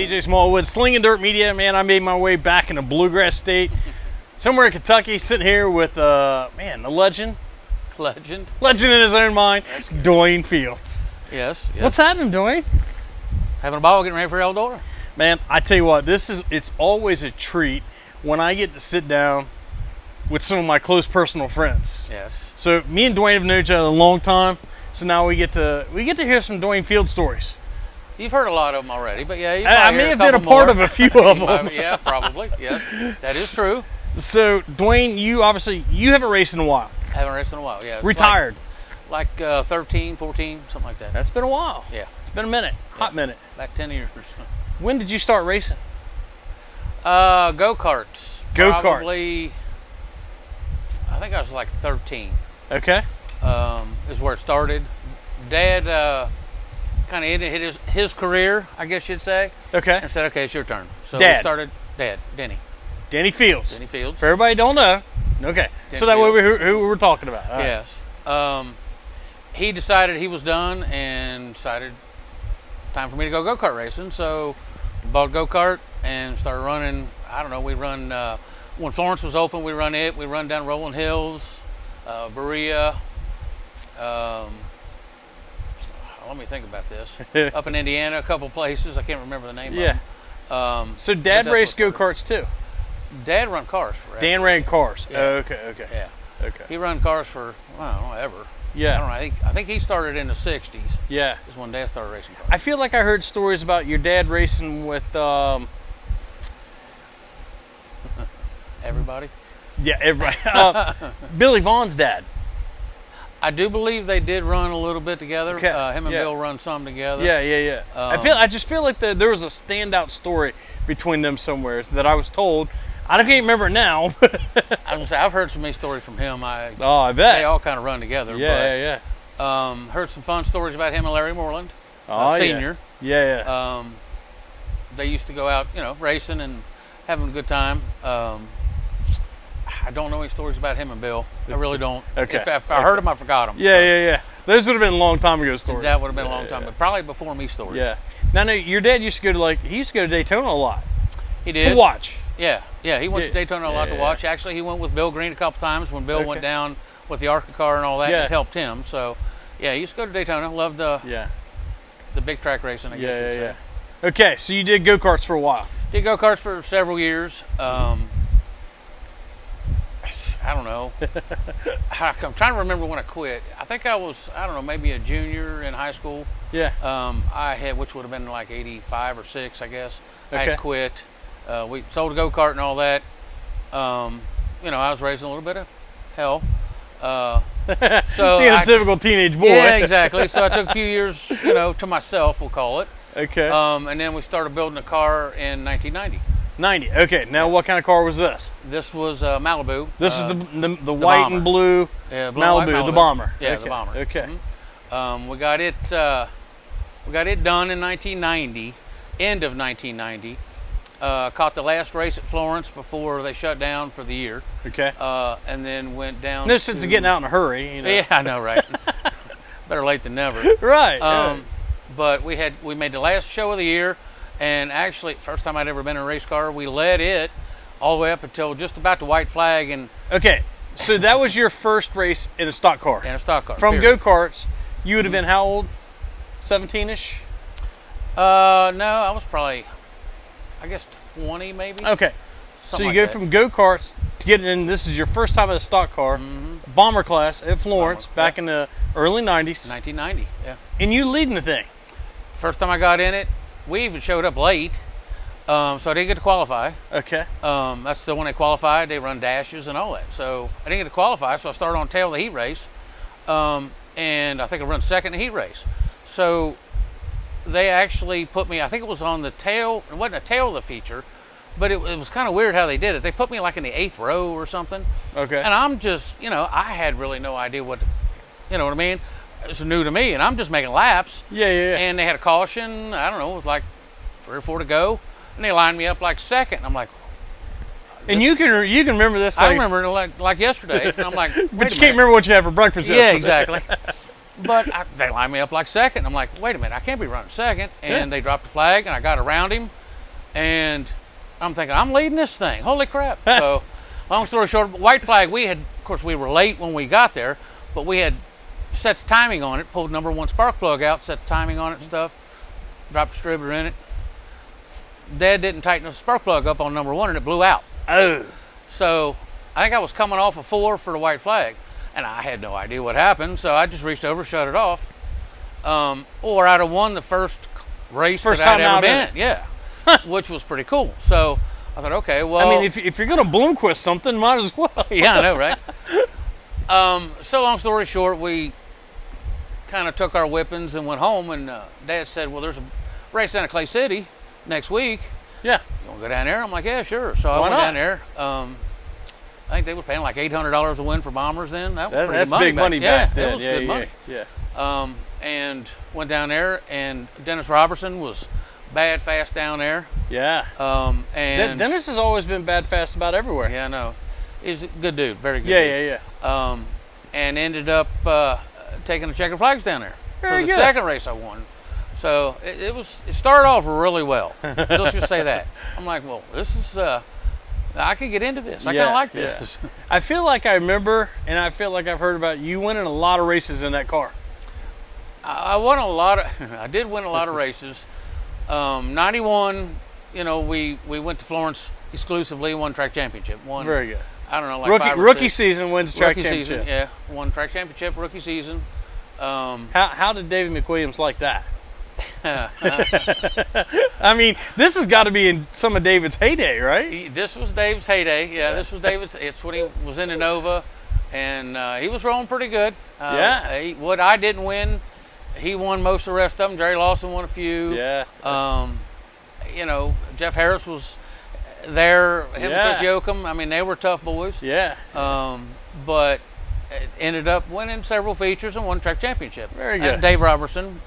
DJ Smallwood, Slingin Dirt Media. Man, I made my way back in the Bluegrass State, somewhere in Kentucky, sitting here with, man, the legend. Legend in his own mind, Dwayne Fields. Yes. What's happening, Dwayne? Having a ball, getting ready for Eldora. Man, I tell you what, it's always a treat when I get to sit down with some of my close personal friends. Yes. So me and Dwayne have known each other a long time. So now we get to hear some Dwayne Fields stories. You've heard a lot of them already, but yeah, you I may have been a part of a few of them. Yeah, probably. Yes, that is true. So Dwayne, you haven't raced in a while. I haven't raced in a while. Yeah. It's Retired. Like 13, 14, something like that. That's been a while. Yeah. It's been a minute. Yeah. Hot minute. About 10 years or so. When did you start racing? Go-karts. Go-karts. Probably, I think I was like 13. Okay. Is where it started. Dad kind of ended his career, I guess you'd say. Okay. And said, okay, it's your turn. So Dad. we started, Denny Fields. Denny Fields. For everybody who don't know. Okay. Denny So that way Fields. who we're talking about. All right. Yes. He decided he was done and decided time for me to go go-kart racing. So bought a go-kart and started running. I don't know, we run, when Florence was open, we run it. We run down Rolling Hills, Berea. Let me think about this. Up in Indiana, a couple places. I can't remember the name Yeah. of them. So Dad raced go-karts too? Dad run cars for Dan ran cars. Yeah. Okay. Yeah. Okay. He run cars for, I don't know, ever. Yeah. I don't know. I think he started in the 60s. Yeah. Is when Dad started racing cars. I feel like I heard stories about your dad racing with Everybody? yeah, everybody. Billy Vaughn's dad. I do believe they did run a little bit together. Okay. Him and Yeah. Bill run some together. Yeah. I just feel like there was a standout story between them somewhere that I was told. I can't remember it now. I've heard so many stories from him. I bet. They all kind of run together. Yeah. Heard some fun stories about him and Larry Moreland, senior. Yeah. They used to go out, racing and having a good time. I don't know any stories about him and Bill. I really don't. Okay. If I heard them, I forgot them. Yeah. Those would have been a long time ago stories. That would have been a long time, but probably before me stories. Yeah. Now, your dad used to go to Daytona a lot. He did. To watch. Yeah. He went to Daytona a lot to watch. Actually, he went with Bill Green a couple times when Bill went down with the ARCA car and all that. Yeah. It helped him. So, yeah, he used to go to Daytona. Loved the big track racing, I guess you'd say. Okay, so you did go-karts for a while. Did go-karts for several years. I don't know. I'm trying to remember when I quit. I think I was, maybe a junior in high school. Yeah. I had, which would have been like 85 or 6, I guess. I Okay. had quit. We sold a go-kart and all that. I was raising a little bit of hell. So being a typical teenage boy. Yeah, exactly. So I took a few years, to myself, we'll call it. Okay. And then we started building a car in 1990. 90. Okay. Now, what kind of car was this? This was Malibu. This is the white bomber. and blue, blue and white Malibu, the bomber. Yeah, okay. the bomber. Okay. Mm-hmm. We got it done in 1990, end of 1990. Caught the last race at Florence before they shut down for the year. Okay. And then went down. No sense of getting out in a hurry. Yeah, I know, right? Better late than never. Right. But we made the last show of the year, and actually, first time I'd ever been in a race car, we led it all the way up until just about the white flag and. Okay, so that was your first race in a stock car. In a stock car. From go-karts, you would have been how old? 17-ish. No, I was probably, I guess 20 maybe. Okay. So Something you like go that. from go-karts to get in. This is your first time in a stock car, bomber class at Florence back in the early 90s. 1990. Yeah. And you leading the thing. First time I got in it, we even showed up late, so I didn't get to qualify. Okay. That's still when they qualified. They run dashes and all that. So I didn't get to qualify, so I started on tail of the heat race, and I think I run second in the heat race. So they actually put me, I think it was on the tail. It wasn't a tail of the feature, but it was kind of weird how they did it. They put me like in the 8th row or something. Okay. And I'm just, I had really no idea what I mean? It's new to me, and I'm just making laps. Yeah. And they had a caution, I don't know, it was like 3 or 4 to go, and they lined me up like second. I'm like, and you can remember this. I remember it like yesterday, and I'm like, but you can't remember what you had for breakfast yesterday. Yeah, exactly. But they lined me up like second. I'm like, wait a minute, I can't be running second. And they dropped the flag, and I got around him, And I'm thinking, I'm leading this thing. Holy crap. So, long story short, white flag, of course, we were late when we got there, but we had set the timing on it, pulled number 1 spark plug out, set the timing on it and stuff, dropped distributor in it. Dad didn't tighten the spark plug up on number 1 and it blew out. Oh. So I think I was coming off a 4 for the white flag, and I had no idea what happened, so I just reached over, shut it off. Or I'd have won the first race that I'd ever been in. Yeah, which was pretty cool. So I thought, okay, well. I mean, if you're going to Bloomquist something, might as well. Yeah, I know, right? So long story short, we kind of took our whippings and went home, and Dad said, well, there's a race down at Clay City next week. Yeah. You want to go down there? I'm like, yeah, sure. So I went down there. I think they were paying like $800 a win for bombers then. That was pretty money big money back then. It was good money. Yeah. And went down there, and Dennis Robertson was bad fast down there. Yeah. And Dennis has always been bad fast about everywhere. Yeah, I know. He's a good dude, very good dude. Yeah. And ended up taking the checkered flags down there. Very good. The second race I won. So it started off really well. Let's just say that. I'm like, well, this is I could get into this. I kind of like this. Yeah. I feel like I remember, and I feel like I've heard about you winning a lot of races in that car. I won a lot of. I did win a lot of races. 91. You know, we went to Florence exclusively. Won track championship. Won. Very good. I don't know, like rookie season wins track championship. Season, yeah, won track championship rookie season. How did David McWilliams like that? I mean, this has got to be in some of David's heyday, right? This was David's heyday. Yeah, this was David's. It's when he was in Innova, and he was rolling pretty good. What I didn't win, he won most of the rest of them. Jerry Lawson won a few. Yeah. You know, Jeff Harris was there. Him and Chris Yoakum. I mean, they were tough boys. Yeah. But ended up winning several features and won track championship. Very good. And Dave Robertson.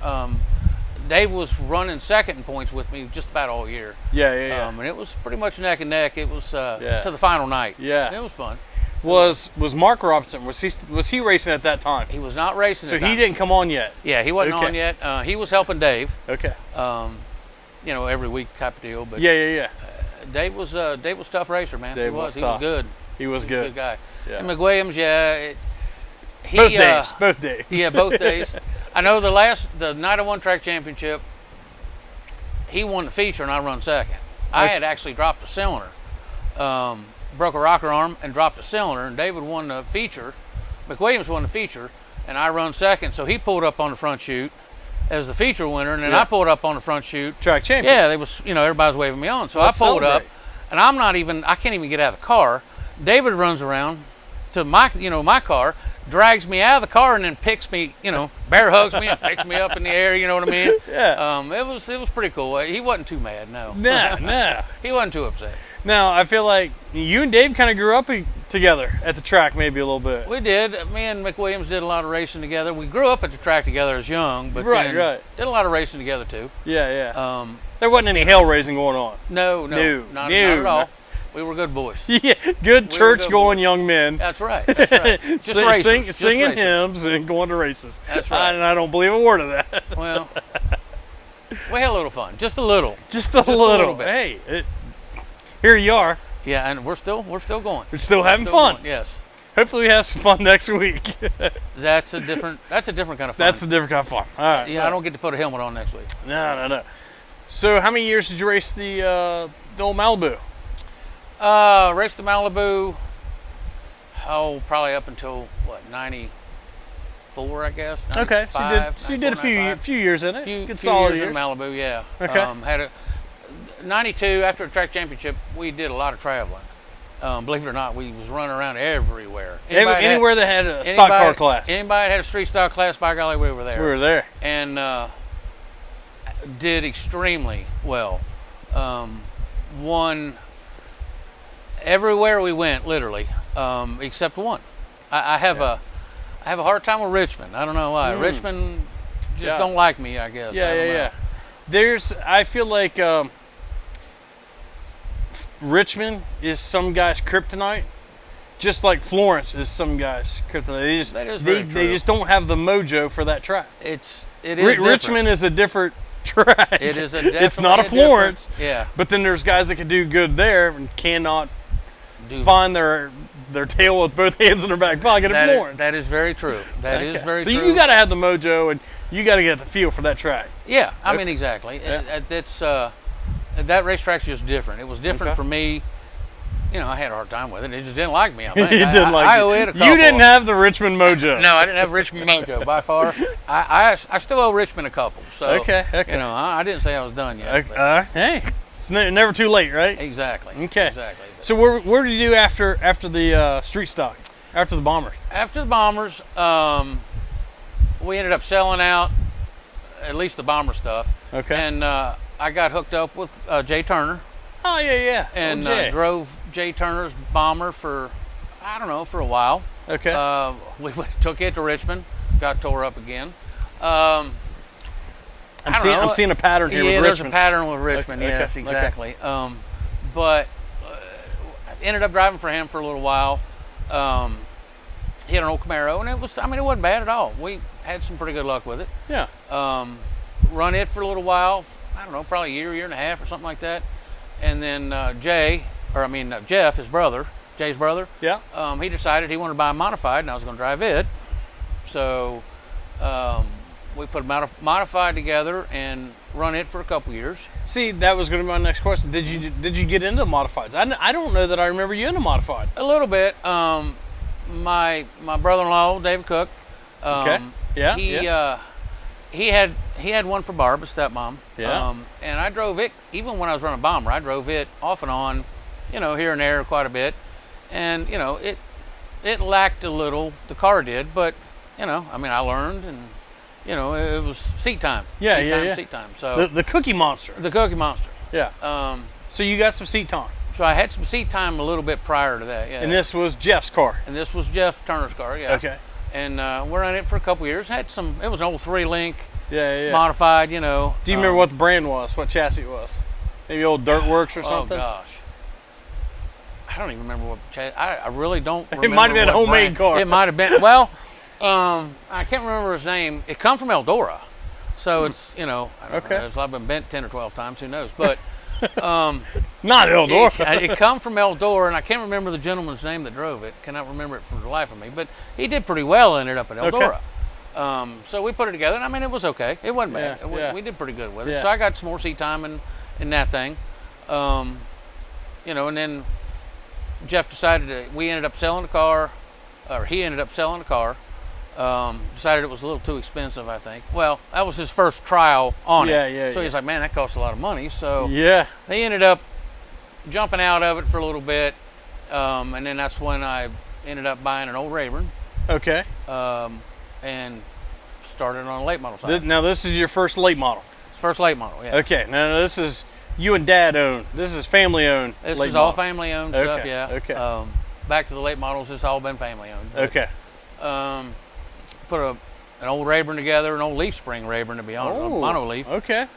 Dave was running second in points with me just about all year. Yeah. And it was pretty much neck and neck. It was to the final night. Yeah. It was fun. Was Mark Robertson, was he racing at that time? He was not racing so he didn't come on yet? Yeah, he wasn't on yet. He was helping Dave. Okay. You know, every week type of deal. But yeah. Dave was a tough racer, man. Dave he was tough. Good. He was a good. Good guy. Yeah. And McWilliams, both days. Yeah, both days. I know the night I won track championship, he won the feature and I run second. I had actually dropped a cylinder, broke a rocker arm and dropped a cylinder, and David won the feature. McWilliams won the feature, and I run second. So he pulled up on the front chute as the feature winner, and then I pulled up on the front chute. Track champion. Yeah, they was, everybody's waving me on. So I pulled up, and I can't even get out of the car. David runs around to my car, drags me out of the car, and then picks me, bear hugs me and picks me up in the air, you know what I mean? Yeah. It was pretty cool. He wasn't too mad, no. No. He wasn't too upset. Now, I feel like you and Dave kind of grew up together at the track maybe a little bit. We did. Me and McWilliams did a lot of racing together. We grew up at the track together as young, but right. did a lot of racing together too. Yeah. There wasn't any hell raising going on. No, not at all. We were good boys. Yeah, good church-going young men. That's right. Just racers. Singing hymns and going to races. That's right. And I don't believe a word of that. Well, we had a little fun. Just a little. Just a little bit. Hey, here you are. Yeah, and we're still going. We're still having fun. Going. Yes. Hopefully we have some fun next week. That's a different kind of fun. That's a different kind of fun. All right. Yeah, I don't get to put a helmet on next week. No. So how many years did you race the old Malibu? Raced the Malibu, probably up until, 94, I guess? 95, okay, so you did a few years in it. Good solid years in Malibu, yeah. Okay. Had 92, after the track championship, we did a lot of traveling. Believe it or not, we was running around everywhere. Anywhere that had a stock car class. Anybody that had a street stock class, by golly, we were there. We were there. And did extremely well. Won everywhere we went, literally, except one. I have a hard time with Richmond. I don't know why. Richmond just don't like me, I guess. Yeah. I feel like Richmond is some guy's kryptonite, just like Florence is some guy's kryptonite. They just don't have the mojo for that track. It is Richmond is a different track. It is It's not a Florence. Yeah. But then there's guys that can do good there and cannot find their tail with both hands in their back pocket at Florence. That is very true. That is very so true. So you got to have the mojo, and you got to get the feel for that track. Yeah, I mean, exactly. Yeah. That racetrack's just different. It was different for me. You know, I had a hard time with it. It just didn't like me, I think. It didn't like I you. owe it a couple. You didn't have the Richmond mojo. No, I didn't have Richmond mojo by far. I still owe Richmond a couple. So, okay. You know, I didn't say I was done yet. Hey, it's never too late, right? Exactly. Okay. Exactly. So where did you do after the street stock? After the Bombers? After the Bombers, we ended up selling out at least the Bomber stuff. Okay. And I got hooked up with Jay Turner. Oh, yeah. And drove Jay Turner's Bomber for a while. Okay. We took it to Richmond, got tore up again. I'm seeing a pattern here with Richmond. Yeah, there's a pattern with Richmond, okay. yes, exactly. But I ended up driving for him for a little while. He had an old Camaro, and it wasn't bad at all. We had some pretty good luck with it. Yeah. Run it for a little while, I don't know, probably a year and a half or something like that. And then Jeff, his brother, Jay's brother, yeah. He decided he wanted to buy a modified, and I was going to drive it. So we put a modified together and run it for a couple years. See, that was going to be my next question. Did you get into modifieds? I don't know that I remember you into modified. A little bit. My brother-in-law, David Cook. Okay. Yeah. He had one for Barb, a stepmom. Yeah. And I drove it, even when I was running Bomber, I drove it off and on, here and there quite a bit. And, it lacked a little, the car did, but, I learned, and, it was seat time. Seat time. So the Cookie Monster. The Cookie Monster. Yeah. So you got some seat time. So I had some seat time a little bit prior to that, yeah. And this was Jeff's car. And this was Jeff Turner's car, yeah. Okay. And we ran it for a couple years. It was an old 3-link, modified, Do you remember what the brand was? What chassis it was? Maybe old Dirtworks or something? Oh, gosh. I don't even remember what chassis. I really don't remember. It might have been a homemade car. It might have been. Well, I can't remember his name. It come from Eldora. So it's, I don't know. It's been bent 10 or 12 times. Who knows? But not Eldora. It come from Eldora, and I can't remember the gentleman's name that drove it. Cannot remember it for the life of me. But he did pretty well. Ended up at Eldora. Okay. So we put it together, and it was okay. It wasn't bad. We did pretty good with it. So I got some more seat time in that thing. And then Jeff decided we ended up selling the car, or he ended up selling the car. Decided it was a little too expensive, I think. Well, that was his first trial on it. So he's like, man, that costs a lot of money. So they ended up jumping out of it for a little bit. And then that's when I ended up buying an old Rayburn. Okay. And started on a late model side. Now this is your first late model. First late model, yeah. Okay. Now this is you and Dad own. This is family owned. This late is model. all family owned stuff, yeah. Okay. Back to the late models, it's all been family owned. But, okay. Put an old Rayburn together, an old leaf spring Rayburn to be honest, a mono leaf. Okay.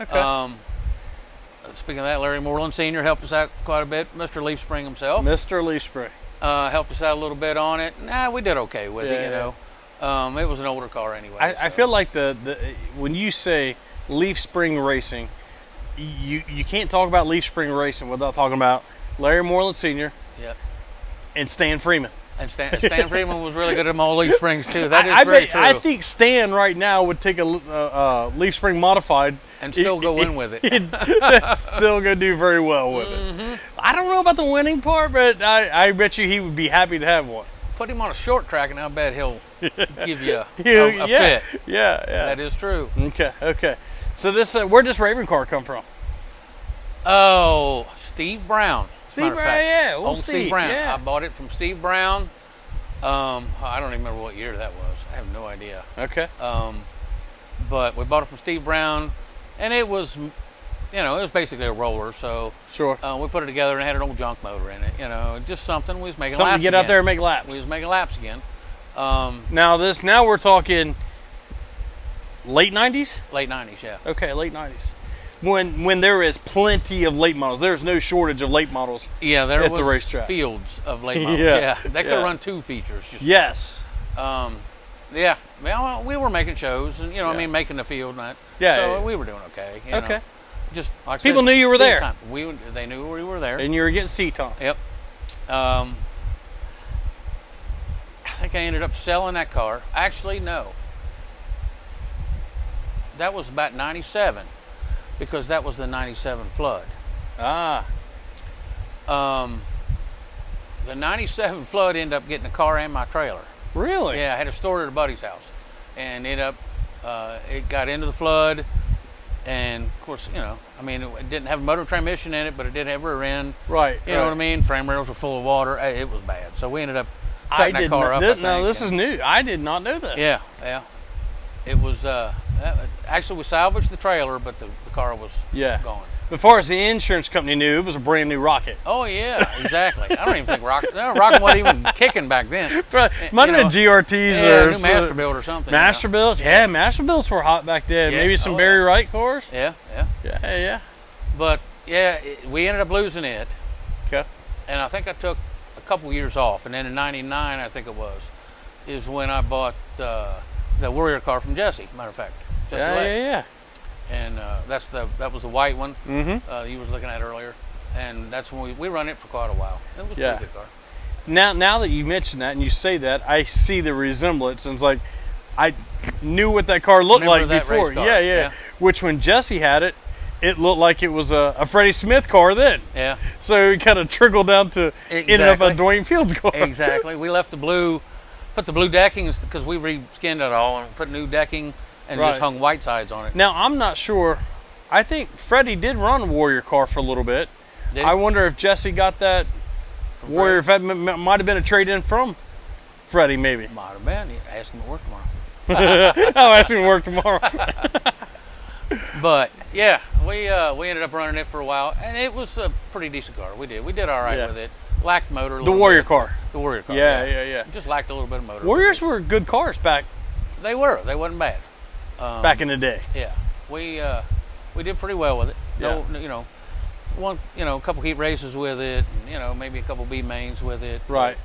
Speaking of that, Larry Moreland Sr. helped us out quite a bit. Mr. Leaf Spring himself. Mr. Leaf Spring. Helped us out a little bit on it. We did okay with it, It was an older car anyway. I feel like the when you say Leaf Spring Racing, you can't talk about Leaf Spring Racing without talking about Larry Moreland Sr. Yep. And Stan Freeman. And Stan Freeman was really good at my Leaf Springs too. That is very true. I think Stan right now would take a Leaf Spring modified and still go in with it. That's still gonna do very well with it. I don't know about the winning part, but I bet you he would be happy to have one. Put him on a short track, and I bet he'll give you a fit. Yeah. That is true. Okay. So where'd this Rayburn car come from? Oh, Steve Brown. Steve Brown, yeah. Old Steve Brown. Yeah. I bought it from Steve Brown. I don't even remember what year that was. I have no idea. Okay. But we bought it from Steve Brown, and it was, it was basically a roller. So sure. We put it together and it had an old junk motor in it. Just something we was making something laps to get again. out there and make laps. We was making laps again. Now we're talking late 90s? Late 90s, yeah. Okay, late 90s. When there is plenty of late models, there's no shortage of late models. Yeah, there at was the racetrack. Fields of late models. Yeah, they could run 2 features. Yes. Yeah, Well, we were making shows, and Yeah. making the field and that. Yeah, So yeah. we were doing okay. Okay. Just like I People said, knew you were seat there. time. They knew we were there. And you were getting seat time. Yep. I think I ended up selling that car. Actually, no. That was about 97, because that was the 97 flood. Ah. The 97 flood ended up getting the car and my trailer. Really? Yeah, I had it stored at a buddy's house, and it got into the flood, and of course, it didn't have a motor transmission in it, but it did have rear end. Right. You know what I mean? Frame rails were full of water. It was bad. So we ended up cutting that car up. This is new. I did not know this. Yeah. It was actually we salvaged the trailer, but the car was gone. As far as the insurance company knew, it was a brand new rocket. Oh yeah, exactly. I don't even think Rocket wasn't even kicking back then. Might have been GRTs or new Masterbuilt or something. Masterbuilts, yeah, Masterbuilts were hot back then. Yeah. Maybe some Barry Wright cars. Yeah. Yeah. But yeah, we ended up losing it, Okay. and I think I took a couple years off, and then in '99, I think it was, is when I bought the Warrior car from Jesse. Matter of fact, Jesse Lake. Yeah. And that was the white one Mm-hmm. you was looking at earlier, and that's when we run it for quite a while. It was a pretty good car. Now that you mention that and you say that, I see the resemblance, and it's like I knew what that car looked Remember like that before. race car? Yeah. Which when Jesse had it, it looked like it was a Freddie Smith car then. Yeah. So it kind of trickled down to ended up a Dwayne Fields car. Exactly. We left put the blue decking because we reskinned it all and put new decking and just hung white sides on it. Now I'm not sure. I think Freddie did run a Warrior car for a little bit. Did he? I wonder if Jesse got that Warrior. If that might have been a trade-in from Freddie, maybe. Might have been. Ask him to work tomorrow. I'll ask him to work tomorrow. But yeah, we ended up running it for a while, and it was a pretty decent car. We did all right with it. Lacked motor. A The little Warrior bit. car. The Warrior car. Yeah. Just lacked a little bit of motor. Warriors were good cars back They were. They wasn't bad. back in the day. Yeah, we did pretty well with it. No, a couple heat races with it, and, maybe a couple B mains with it. Right.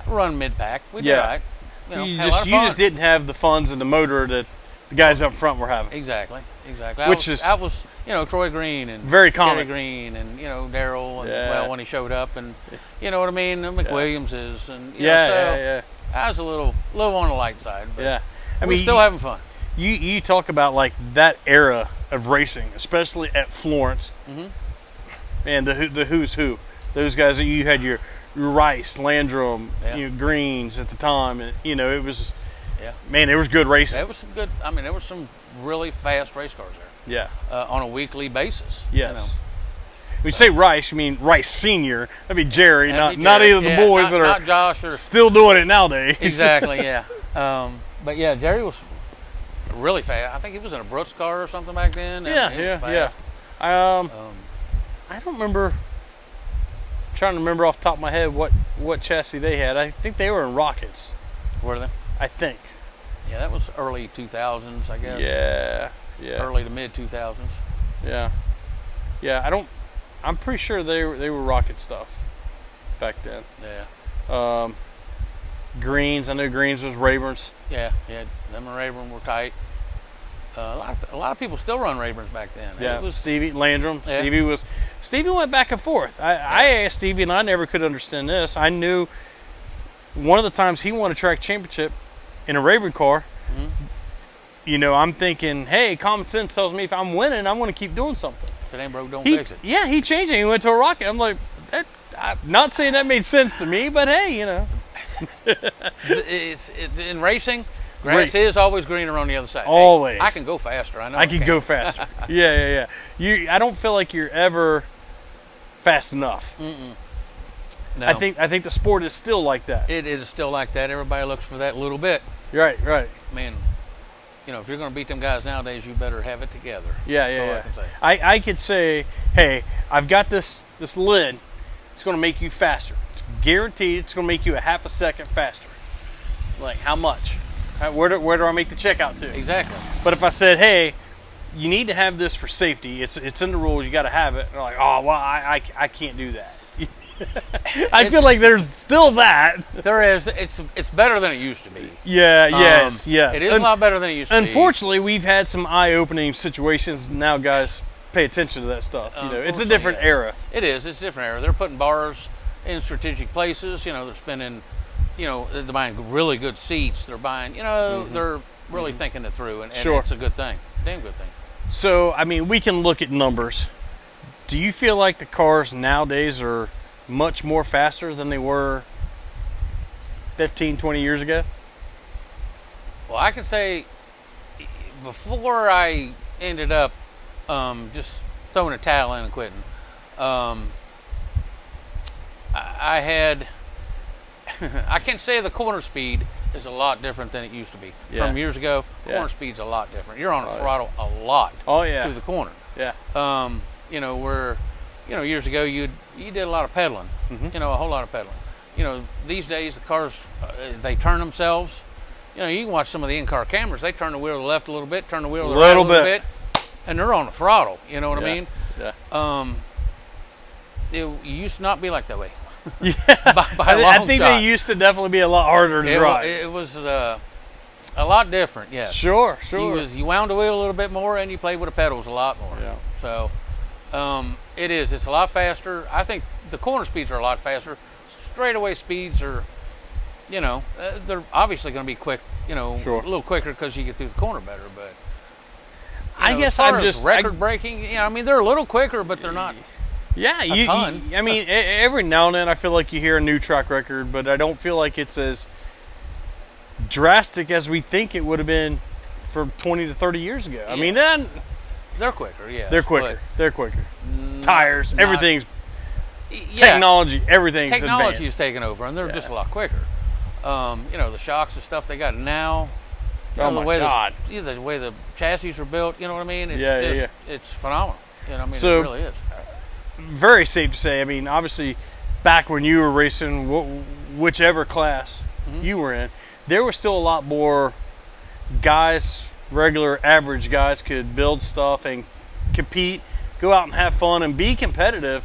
Run mid pack. We did all right. You had a lot of you fun. just didn't have the funds and the motor that the guys up front were having. Exactly. That was Troy Green and Very common. Gary Green and Daryl and Yeah. when he showed up, and you know what I mean, the McWilliamses and Yeah. I was a little on the light side, but Yeah. I we're mean, still having fun. You talk about like that era of racing, especially at Florence. Mm-hmm. Man, the who's who. Those guys that you had your Rice, Landrum, Yeah. Greens at the time, and it was. Yeah. Man, there was good racing. There was some good. I mean, there were some really fast race cars there. Yeah. On a weekly basis. Yes. When you say Rice, you mean Rice Senior. That'd be Jerry, That'd be not Jerry. either of the boys that are not Josh or still doing it nowadays. exactly. Yeah. But yeah, Jerry was really fast. I think he was in a Brooks car or something back then. and he was fast. I don't remember. I'm trying to remember off the top of my head what chassis they had. I think they were in Rockets. Were they? I think. Yeah, that was early 2000s, I guess. Yeah. Early to mid 2000s. Yeah. I'm pretty sure they were Rocket stuff back then. Yeah. Greens. I know Greens was Rayburn's. Yeah. Them and Rayburn were tight. A lot of people still run Rayburns back then. Yeah. It was Stevie Landrum. Yeah. Stevie went back and forth. I asked Stevie, and I never could understand this. I knew one of the times he won a track championship in a Rayburn car. Mm-hmm. I'm thinking, hey, common sense tells me if I'm winning, I'm going to keep doing something. If it ain't broke, don't fix it. Yeah, he changed it. He went to a Rocket. I'm like, I'm not saying that made sense to me, but hey, In racing, grass is always greener on the other side. Always. Hey, I can go faster. I know. I can go faster. Yeah. I don't feel like you're ever fast enough. Mm-mm. No. I think the sport is still like that. It is still like that. Everybody looks for that little bit. Right. I mean, if you're going to beat them guys nowadays, you better have it together. That's all I can say. I could say, hey, I've got this lid. It's going to make you faster. It's guaranteed. It's going to make you a half a second faster. Like how much? Where do I make the checkout to? Exactly. But if I said, hey, you need to have this for safety. It's in the rules. You got to have it. And they're like, oh well, I can't do that. I feel like there's still that. There is. It's better than it used to be. Yeah, yes. It is a lot better than it used to be. Unfortunately, we've had some eye-opening situations. Now, guys, pay attention to that stuff. It's a different era. It is. It's a different era. They're putting bars in strategic places. They're spending, they're buying really good seats. They're buying, they're really thinking it through, and it's a good thing. Damn good thing. So, I mean, we can look at numbers. Do you feel like the cars nowadays are much more faster than they were 15, 20 years ago? Well, I can say before I ended up just throwing a towel in and quitting, I had, I can say the corner speed is a lot different than it used to be. From years ago, corner speed's a lot different. You're on a throttle a lot through the corner. Yeah. Where, years ago you did a lot of pedaling, a whole lot of pedaling. These days the cars, they turn themselves. You can watch some of the in-car cameras. They turn the wheel to the left a little bit, turn the wheel to the right a little bit, and they're on the throttle. You know what I mean? Yeah. It used to not be like that way. Yeah. by a long I think shot. they used to definitely be a lot harder to drive. It was a lot different, yes. Sure. You wound the wheel a little bit more, and you played with the pedals a lot more. Yeah. So it is. It's a lot faster. I think the corner speeds are a lot faster. Straightaway speeds are, they're obviously going to be quick. A little quicker because you get through the corner better. But I guess as far I'm as just record breaking. They're a little quicker, but they're not. Yeah, I mean, every now and then I feel like you hear a new track record, but I don't feel like it's as drastic as we think it would have been from 20 to 30 years ago. I mean, then they're quicker. Yeah, they're quicker. Tires, everything's technology. Everything's technology advanced. is taking over, and they're just a lot quicker. The shocks and stuff they got now. Oh my God! The way the chassis are built, you know what I mean? It's it's phenomenal. So, it really is. Very safe to say. I mean, obviously, back when you were racing, whichever class you were in, there was still a lot more guys, regular average guys, could build stuff and compete, go out and have fun and be competitive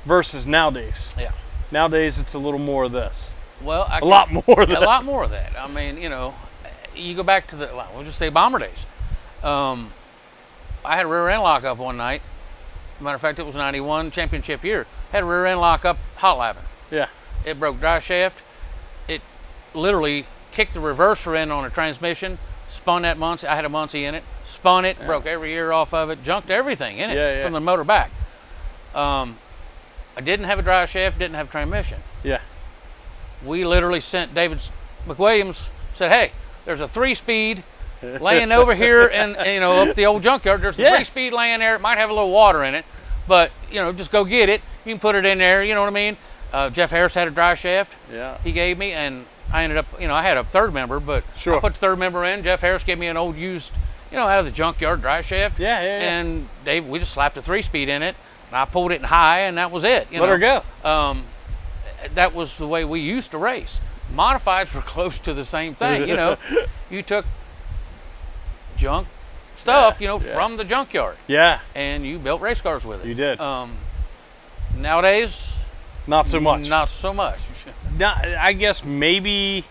versus nowadays. Yeah. Nowadays, it's a little more of this. Well, a lot more of that. A lot more of that. I mean, you go back to we'll just say bomber days. I had a rear end lock up one night. Matter of fact, it was 91 championship year. Had a rear end lock up hot lapping. Yeah. It broke drive shaft. It literally kicked the reverser in on a transmission, spun that Muncie. I had a Muncie in it. Spun it, broke every ear off of it, junked everything in it from the motor back. I didn't have a drive shaft, didn't have a transmission. Yeah. We literally sent David McWilliams, said, hey, there's a 3-speed laying over here and up the old junkyard. There's a 3-speed laying there. It might have a little water in it, but just go get it. You can put it in there. You know what I mean? Jeff Harris had a drive shaft. Yeah. He gave me, and I ended up, I had a third member, but I put the third member in. Jeff Harris gave me an old used, out of the junkyard drive shaft. Yeah. And Dave, we just slapped a 3-speed in it, and I pulled it in high, and that was it. Let her go. That was the way we used to race. Modifieds were close to the same thing. You took junk stuff, from the junkyard. Yeah. And you built race cars with it. You did. Nowadays, not so much. Not so much. I guess maybe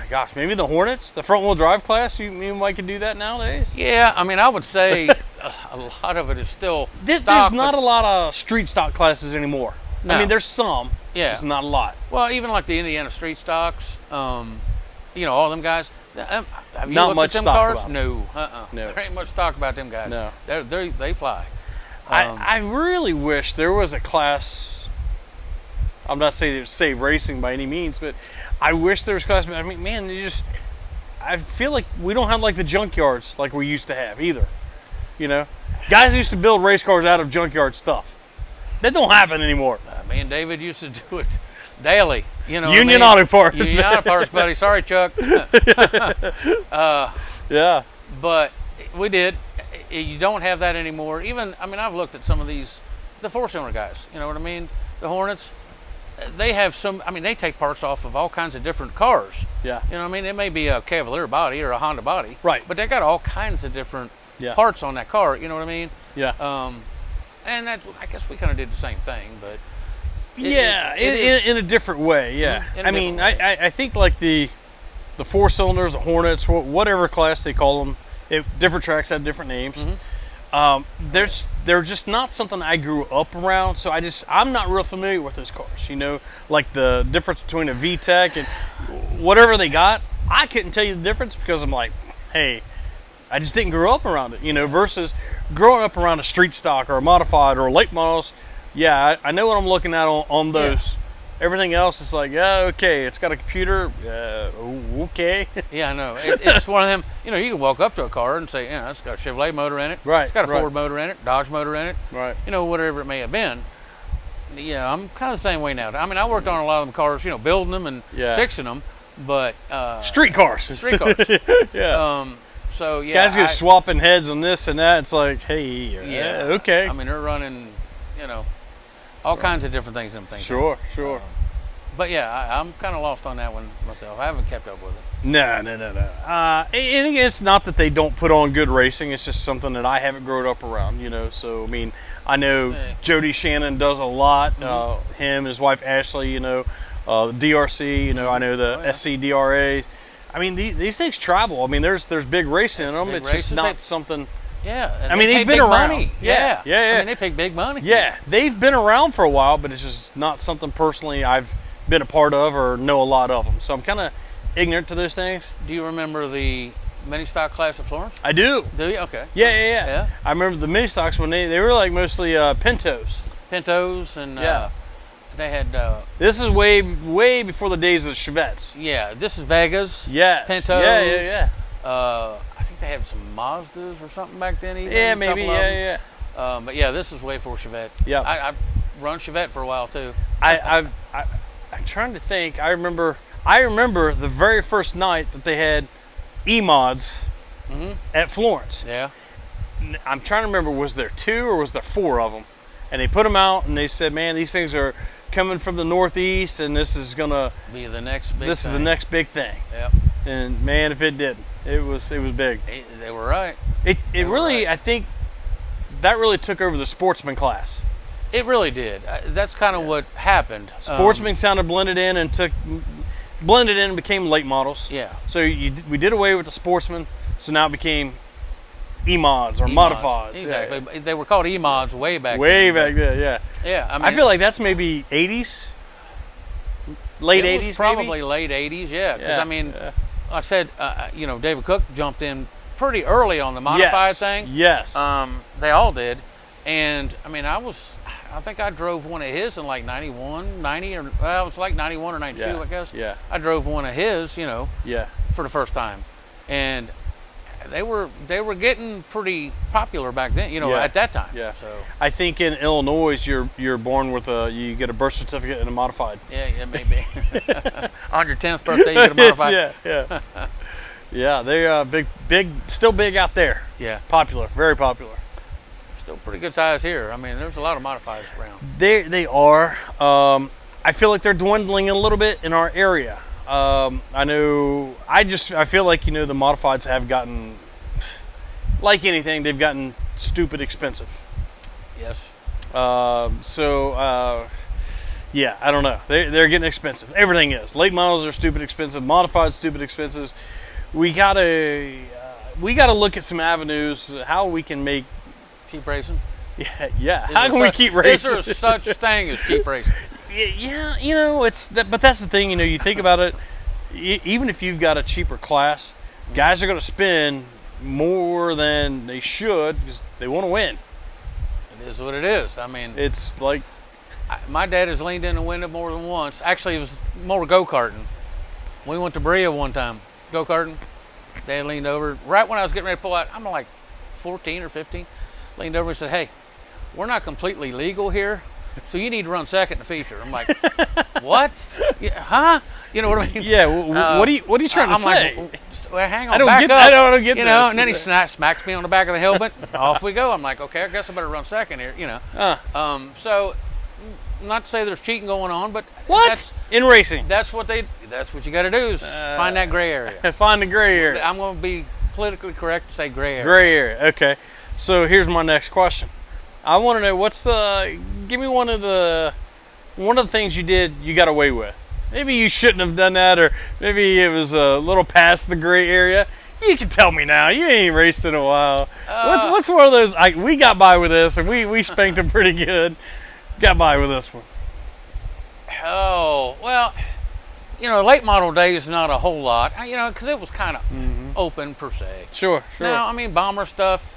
the Hornets, the front wheel drive class, you might could do that nowadays? Yeah, I would say a lot of it is still there's stock, not a lot of street stock classes anymore. No. I mean, there's some. Yeah. There's not a lot. Well, even like the Indiana street stocks, all them guys. Have you not looked much at them stock cars? about No. No. There ain't much stock about them guys. No. They fly. I really wish there was a class. I'm not saying to save racing by any means, but I wish there was a class. I mean, man, I feel like we don't have like the junkyards like we used to have either. Guys used to build race cars out of junkyard stuff. That don't happen anymore. Me and David used to do it daily. Union Auto Parts. Union Auto Parts, buddy. Sorry, Chuck. Yeah. But we did. You don't have that anymore. Even, I've looked at some of the 4-cylinder guys. You know what I mean? The Hornets. They have they take parts off of all kinds of different cars. Yeah. It may be a Cavalier body or a Honda body. Right. But they got all kinds of different parts on that car. You know what I mean? Yeah. And that, I guess we kind of did the same thing, but Yeah, in a different way. Yeah, Mhm, in a I mean, different way. I think like the 4 cylinders, the Hornets, whatever class they call them, different tracks have different names. They're just not something I grew up around, so I'm not real familiar with those cars. You know, like the difference between a VTEC and whatever they got. I couldn't tell you the difference because I'm like, hey, I just didn't grow up around it. You know, versus growing up around a street stock or a modified or late models. Yeah, I know what I'm looking at on those. Yeah. Everything else is like, yeah, okay, it's got a computer. Okay. Yeah, I know. It's one of them. You know, you can walk up to a car and say, it's got a Chevrolet motor in it. Right. It's got a right. Ford motor in it, Dodge motor in it. Right. You know, whatever it may have been. Yeah, I'm kind of the same way now. I mean, I worked on a lot of them cars, you know, building them and fixing them, but Street cars. Street cars. Yeah. So yeah, guys go swapping heads on this and that. It's like, hey, yeah, okay. I mean, they're running, you know, all kinds of different things. I'm thinking. Sure. But yeah, I'm kind of lost on that one myself. I haven't kept up with it. No. And again, it's not that they don't put on good racing. It's just something that I haven't grown up around, you know. So, I mean, I know Jody Shannon does a lot. Him, his wife Ashley, you know, the DRC, you know, I know the SCDRA. I mean, these things travel. I mean, there's big racing in them. It's just not something. Yeah. I mean, they've been around. Money. Yeah. I mean, they pay big money. Yeah, they've been around for a while, but it's just not something personally I've been a part of or know a lot of them. So I'm kind of ignorant to those things. Do you remember the mini stock class at Florence? I do. Do you? Okay. Yeah. I remember the mini stocks when they were like mostly Pintos. Pintos and they had. This is way before the days of the Chevettes. Yeah, this is Vegas. Yes. Pintos. Yeah. I think they had some Mazdas or something back then. Even, yeah, maybe. Yeah. But yeah, this is way before Chevette. Yeah. I run Chevette for a while too. I'm trying to think. I remember the very first night that they had E-mods at Florence. Yeah. I'm trying to remember, was there 2 or was there 4 of them? And they put them out and they said, man, these things are coming from the Northeast and this is going to be the next big thing. This is the next big thing. Yep. And man, if it didn't, it was big. They were right. It really, right. I think that really took over the sportsman class. It really did. That's kind of what happened. Sportsman sounded blended in and became late models. Yeah. So we did away with the sportsman, so now it became E-mods or modifieds. Exactly. Yeah. They were called E-mods way back then. Way back then, yeah. Yeah. I mean, I feel like that's maybe 80s, late 80s, was probably late 80s. Yeah. Because I mean, like I said, you know, David Cook jumped in pretty early on the modified thing. Yes. They all did, and I mean, I think I drove one of his in like 91, 90, or well, it was like 91 or 92, I guess. Yeah. I drove one of his, you know, yeah, for the first time, and they were getting pretty popular back then, you know, at that time. Yeah. So I think in Illinois, you're born with you get a birth certificate and a modified. Yeah, maybe. On your 10th birthday, you get a modified. Yeah. Yeah, they're big, still big out there. Yeah. Popular, very popular. Still pretty good size here. I mean, there's a lot of modifieds around. They are. I feel like they're dwindling a little bit in our area. I know. I feel like, you know, the modifieds have gotten, like anything, they've gotten stupid expensive. Yes. Yeah, I don't know. They're getting expensive. Everything is. Late models are stupid expensive. Modified stupid expensive. We gotta look at some avenues how we can make cheap racing. Yeah. How can we keep racing? Is there such thing as cheap racing? Yeah, you know, but that's the thing. You know, you think about it. Even if you've got a cheaper class, guys are going to spend more than they should because they want to win. It is what it is. I mean, it's like my dad has leaned in the window more than once. Actually, it was more go-karting. We went to Berea one time, go-karting. Dad leaned over right when I was getting ready to pull out. I'm like 14 or 15. Leaned over and said, "Hey, we're not completely legal here, so you need to run second in the feature." I'm like, "What? Yeah, huh? You know what I mean?" Yeah. What are you trying to say? Like, well, hang on, I don't back get. up. I don't get. You know, and then he smacks me on the back of the helmet. Off we go. I'm like, okay, I guess I better run second here. You know. So, not to say there's cheating going on, but what in racing? That's what you got to do is find that gray area. Find the gray area. I'm going to be politically correct to say gray area. Gray area. Okay. So here's my next question. I want to know give me one of the one of the things you did, you got away with? Maybe you shouldn't have done that, or maybe it was a little past the gray area. You can tell me now. You ain't raced in a while. What's one of those? We got by with this, and we spanked them pretty good. Got by with this one. Oh, well, late model days, not a whole lot, because it was kind of open per se. Sure. Now, I mean, bomber stuff,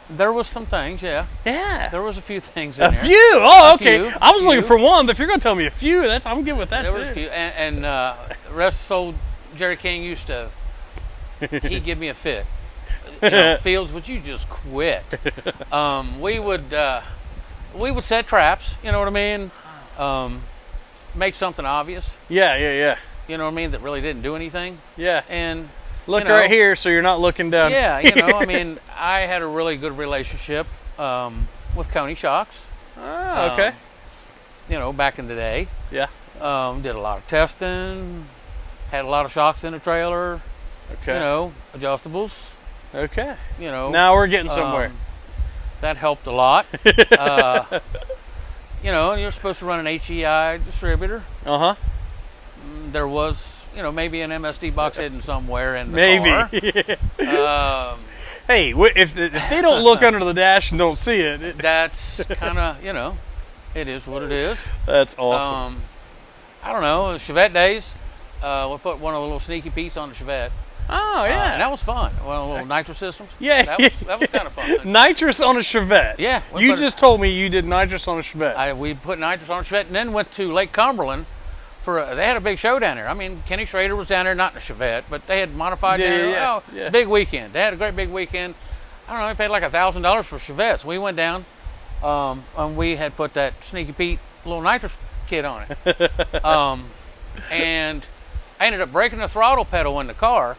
there was some things, yeah. Yeah. There was a few things in there. A few? Oh, okay. Few, I was looking for one, but if you're going to tell me a few, I'm good with that, there was a few. And the rest old Jerry King used to, he'd give me a fit. Fields, would you just quit? We would set traps, you know what I mean? Make something obvious. Yeah. You know what I mean? That really didn't do anything. Yeah. And look right here, so you're not looking down. Yeah, I mean, I had a really good relationship with Coney Shocks. Oh, okay. Back in the day. Yeah. Did a lot of testing. Had a lot of shocks in the trailer. Okay. Adjustables. Okay. Now we're getting somewhere. That helped a lot. You're supposed to run an HEI distributor. Uh-huh. There was, maybe an MSD box hidden somewhere in the car. Hey, if they don't look under the dash and don't see it. That's kind of, it is what it is. That's awesome. I don't know, Chevette days, we put one of the little Sneaky Pete's on the Chevette. Oh, yeah. And that was fun. One of the little nitrous systems. Yeah. That was kind of fun. Nitrous on a Chevette. Yeah. You just told me you did nitrous on a Chevette. We put nitrous on a Chevette and then went to Lake Cumberland. They had a big show down there. I mean, Kenny Schrader was down there, not in a Chevette, but they had modified down there. Yeah. Big weekend. They had a great big weekend. I don't know, they paid like $1,000 for Chevettes. We went down, and we had put that Sneaky Pete little nitrous kit on it. And I ended up breaking the throttle pedal in the car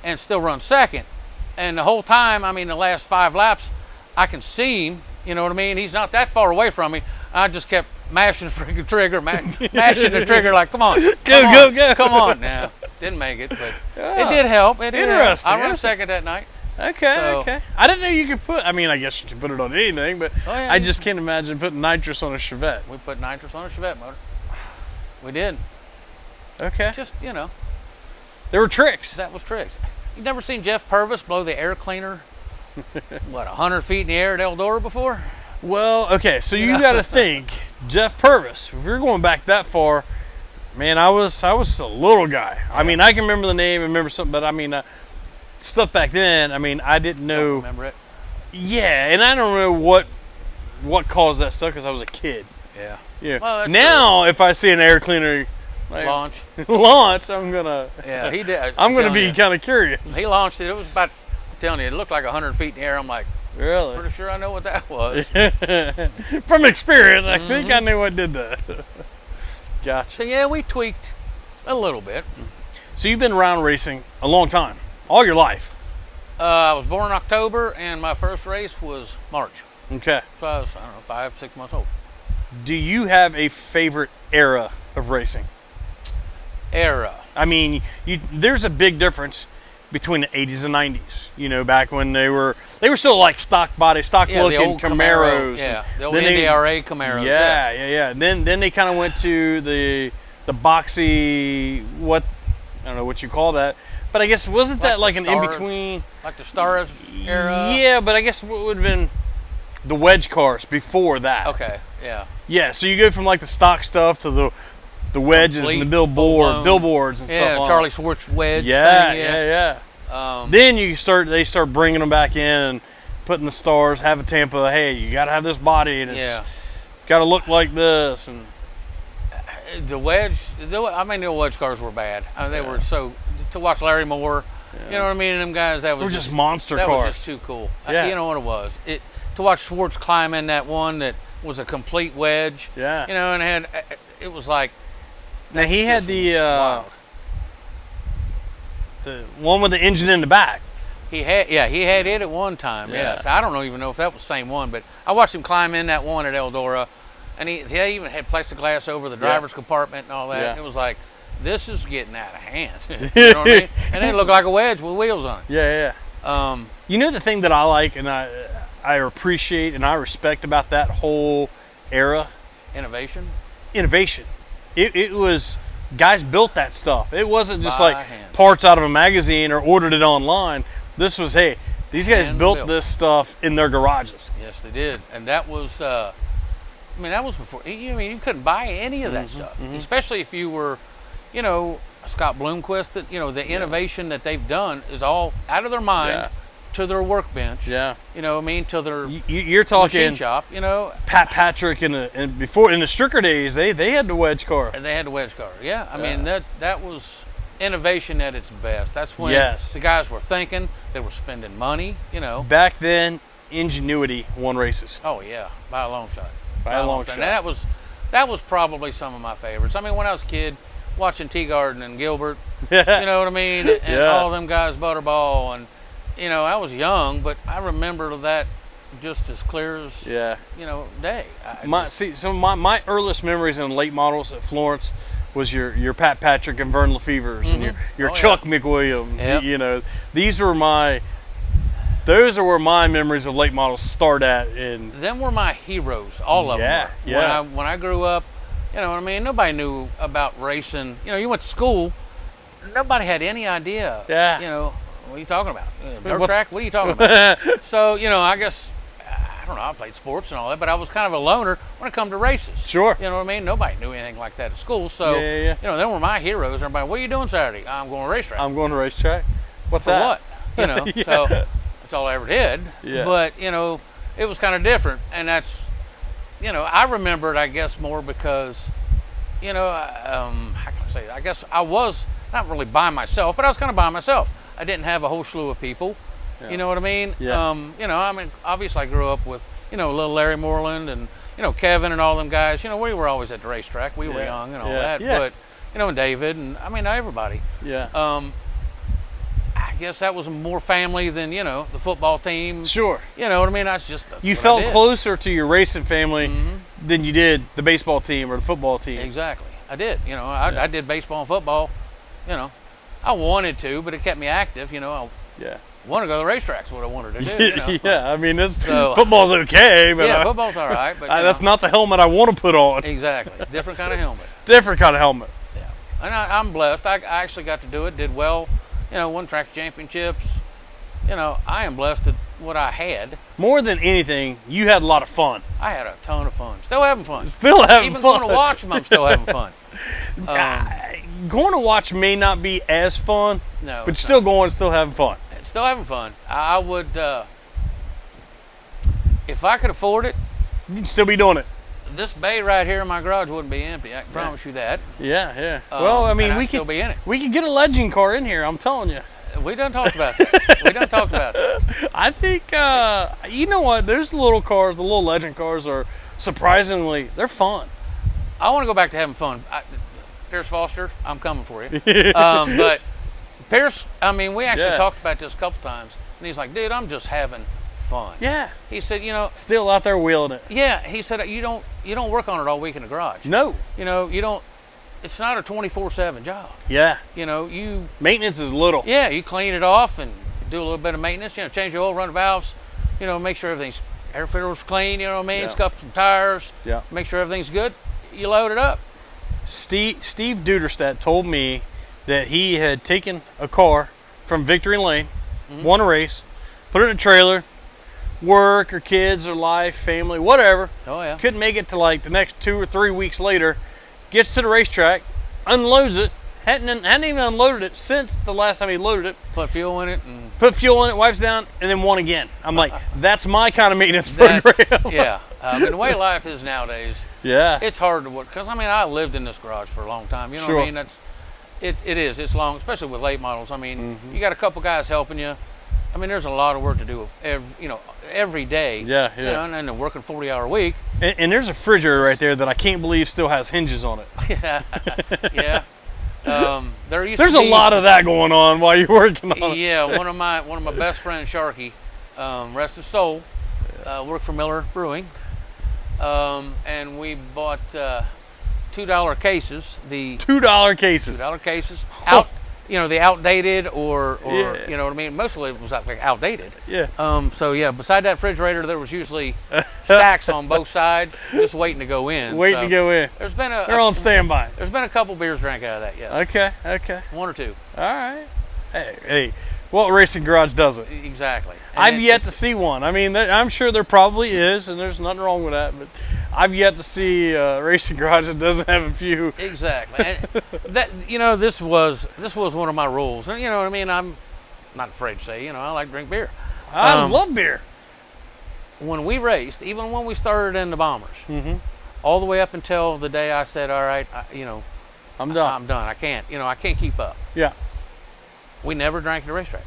and still run second. And the whole time, I mean, the last 5 laps, I can see him, you know what I mean? He's not that far away from me. I just kept mashing the freaking trigger, mashing the trigger like, come on. Go. Come on now. Didn't make it, but it did help. Interesting. I ran second that night. Okay. I didn't know you could put, I guess you could put it on anything, but yeah, I just can't imagine putting nitrous on a Chevette. We put nitrous on a Chevette motor. We did. Okay. Just, There were tricks. That was tricks. You never seen Jeff Purvis blow the air cleaner, 100 feet in the air at Eldora before? Well, okay, so you got to think, Jeff Purvis, if you're going back that far, man, I was a little guy. Yeah. I mean, I can remember the name and remember something, but stuff back then, I didn't know. Don't remember it? Yeah, and I don't know what caused that stuff because I was a kid. Yeah. Well, now, if I see an air cleaner launch, I'm gonna. Yeah, he did. I'm gonna be kind of curious. He launched it. It was about, I'm telling you, it looked like 100 feet in the air. I'm like, really? Pretty sure I know what that was. From experience, I think I knew what did that. Gotcha. So yeah, we tweaked a little bit. So you've been round racing a long time, all your life. I was born in October, and my first race was March. Okay. So I was, 5-6 months old. Do you have a favorite era of racing? Era. There's a big difference between the 80s and 90s. Back when they were still like stock body, looking Camaros. Yeah, the old NDRA Camaros. Yeah. And then they kind of went to the boxy, I don't know what you call that, but I guess wasn't that like an in-between? Like the Stars era? Yeah, but I guess what would have been the wedge cars before that. Okay, yeah. Yeah, so you go from like the stock stuff to the wedges and the billboards and stuff. Yeah, Charlie Schwartz wedge. Yeah. Then they start bringing them back in and putting the stars. Have a Tampa. Hey, you got to have this body and it's got to look like this. And the wedge. The wedge cars were bad. They were so to watch Larry Moore. You know what I mean? And them guys that was just monster cars. That was just too cool. You know what it was. To watch Schwartz climb in that one that was a complete wedge. Yeah. And it was like. Now he had the one with the engine in the back. He had it at one time. Yeah. So I don't even know if that was the same one, but I watched him climb in that one at Eldora, and he even had plexiglass over the driver's compartment and all that. Yeah. It was like, this is getting out of hand. You know what I mean? And it looked like a wedge with wheels on it. Yeah. The thing that I like and I appreciate and I respect about that whole era, innovation. innovation. It was guys built that stuff. It wasn't just By like hand. parts out of a magazine or ordered it online. This was, hey, these guys Hand built built. this stuff in their garages. Yes, they did, and that was. I mean, that was before. I mean, you couldn't buy any of that stuff, especially if you were, you know, Scott Bloomquist. That, you know, the innovation that they've done is all out of their mind Yeah. to their workbench. Yeah. You know what I mean? To their You're talking machine shop. You know, Pat Patrick and before in the Stricker days, they had the wedge car. and they had the wedge car. Yeah, I mean that was innovation at its best. That's when Yes. the guys were thinking. They were spending money. You know. Back then, ingenuity won races. Oh yeah, by a long shot. By a long shot. And that was probably some of my favorites. I mean, when I was a kid, watching Teagarden and Gilbert, you know what I mean, and Yeah. all them guys, Butterball, and you know, I was young, but I remember that just as clear as Yeah. you know day. Some of my earliest memories in late models at Florence was your Pat Patrick and Vern Lefevers and your Oh, Chuck McWilliams. Yep. You know, those are where my memories of late models start at. And Them were my heroes, all of Yeah, them. Were. yeah. When I grew up, you know what I mean. Nobody knew about racing. You know, you went to school. Nobody had any idea. Yeah. You know, what are you talking about? Dirt What's- track? What are you talking about? So, you know, I guess, I don't know, I played sports and all that, but I was kind of a loner when it come to races. Sure. You know what I mean? Nobody knew anything like that at school. So, Yeah. you know, them were my heroes. Everybody, what are you doing Saturday? I'm going to racetrack. I'm going to racetrack. What's For that? what? You know, Yeah. so that's all I ever did. Yeah. But, you know, it was kind of different. And that's, you know, I remember it, I guess, more because, you know, how can I say that? I guess I was not really by myself, but I was kind of by myself. I didn't have a whole slew of people. You know what I mean? Yeah. You know, I mean, obviously I grew up with, you know, little Larry Moreland and, you know, Kevin and all them guys. You know, we were always at the racetrack. We were Yeah. young and all Yeah. that. Yeah. But, you know, and David and, I mean, everybody. Yeah. I guess that was more family than, you know, the football team. Sure. You know what I mean? That's what You I felt did. closer to your racing family than you did the baseball team or the football team. Exactly. I did. You know, I did baseball and football. You know, I wanted to, but it kept me active. You know, I Yeah. want to go to the racetracks. What I wanted to do. You know? Yeah. I mean, So- football's okay, but Yeah, football's all right, but you that's know, not the helmet I want to put on. exactly different kind of helmet. Different kind of helmet. Yeah, and I'm blessed. I actually got to do it. Did well. You know, won track championships. You know, I am blessed at what I had. More than anything, you had a lot of fun. I had a ton of fun. Still having fun. Still having Even fun. going to watch them, I'm still having fun. Going to watch may not be as fun, No, but it's still going, still having fun. Still having fun. I would, if I could afford it, You can still be doing it. this bay right here in my garage wouldn't be empty. I can promise you that. Yeah, yeah. Well, I mean, and I'd we still could be in it. we could get a legend car in here. I'm telling you. We done talked about that. We done talked about that. I think you know what? There's the little cars, the little legend cars are surprisingly they're fun. I want to go back to having fun. Pierce Foster, I'm coming for you. But Pierce, I mean, we actually Yeah. talked about this a couple times, and he's like, "Dude, I'm just having fun." Yeah. He said, "You know, Still out there wheeling it. yeah." He said, "You don't work on it all week in the garage. No. You know, you don't. It's not a 24/7 job. Yeah. You know, you." Maintenance is little. Yeah, you clean it off and do a little bit of maintenance. You know, change the oil, run the valves. You know, make sure everything's air filter's clean. You know what I mean? Yeah. Scuff some tires. Yeah. Make sure everything's good. You load it up. Steve Duderstadt told me that he had taken a car from Victory Lane, won a race, put it in a trailer, work or kids or life, family, whatever. Oh yeah. Couldn't make it to like the next 2 or 3 weeks later. Gets to the racetrack, unloads it. Hadn't even unloaded it since the last time he loaded it. Put fuel in it and Put fuel in it, wipes down, and then won again. I'm like, that's my kind of maintenance that's program. yeah. I mean, the way life is nowadays, Yeah. it's hard to work. Because I mean, I lived in this garage for a long time. You know Sure. what I mean? It is. It's long, especially with late models. I mean, you got a couple guys helping you. I mean, there's a lot of work to do every day. Yeah, yeah. You know, and then working 40-hour week. And there's a refrigerator right there that I can't believe still has hinges on it. Yeah. Yeah. There's There's a lot of that going on while you're working on it. Yeah, one of my best friends, Sharky, rest his soul, worked for Miller Brewing, and we bought $2 cases. The $2 cases. $2 cases out. the outdated or Yeah. you know what I mean. Mostly it was like outdated. Yeah. So yeah, beside that refrigerator, there was usually stacks on both sides, just waiting to go in. Waiting So to go in. There's been They're on standby. There's been a couple beers drank out of that. Yeah. Okay. Okay. One or two. All right. Hey, what racing garage doesn't? Exactly. And I've yet to see one. I mean, I'm sure there probably is, and there's nothing wrong with that. But I've yet to see a racing garage that doesn't have a few. Exactly. And that this was one of my rules, and you know what I mean. I'm not afraid to say, I like to drink beer. I love beer. When we raced, even when we started in the Bombers, Mm-hmm. all the way up until the day I said, all right, I'm done. I'm done. I can't keep up. Yeah. We never drank at a racetrack.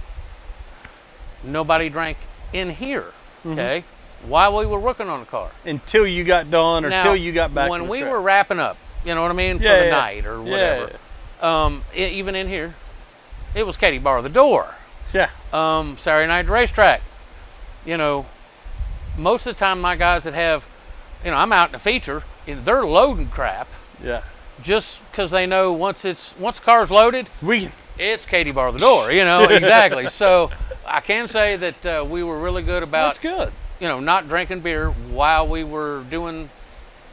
Nobody drank in here, okay, while we were working on the car. Until you got done, or Now, till you got back. when to the we track. were wrapping up, you know what I mean, for the night or whatever. Even in here, it was Katie bar the door. Yeah. Saturday night racetrack. Most of the time, my guys that have, I'm out in a feature, they're loading crap. Yeah. Just because they know once the car's loaded, We. it's Katie bar the door. Exactly. So I can say that we were really good about. That's good. Not drinking beer while we were doing,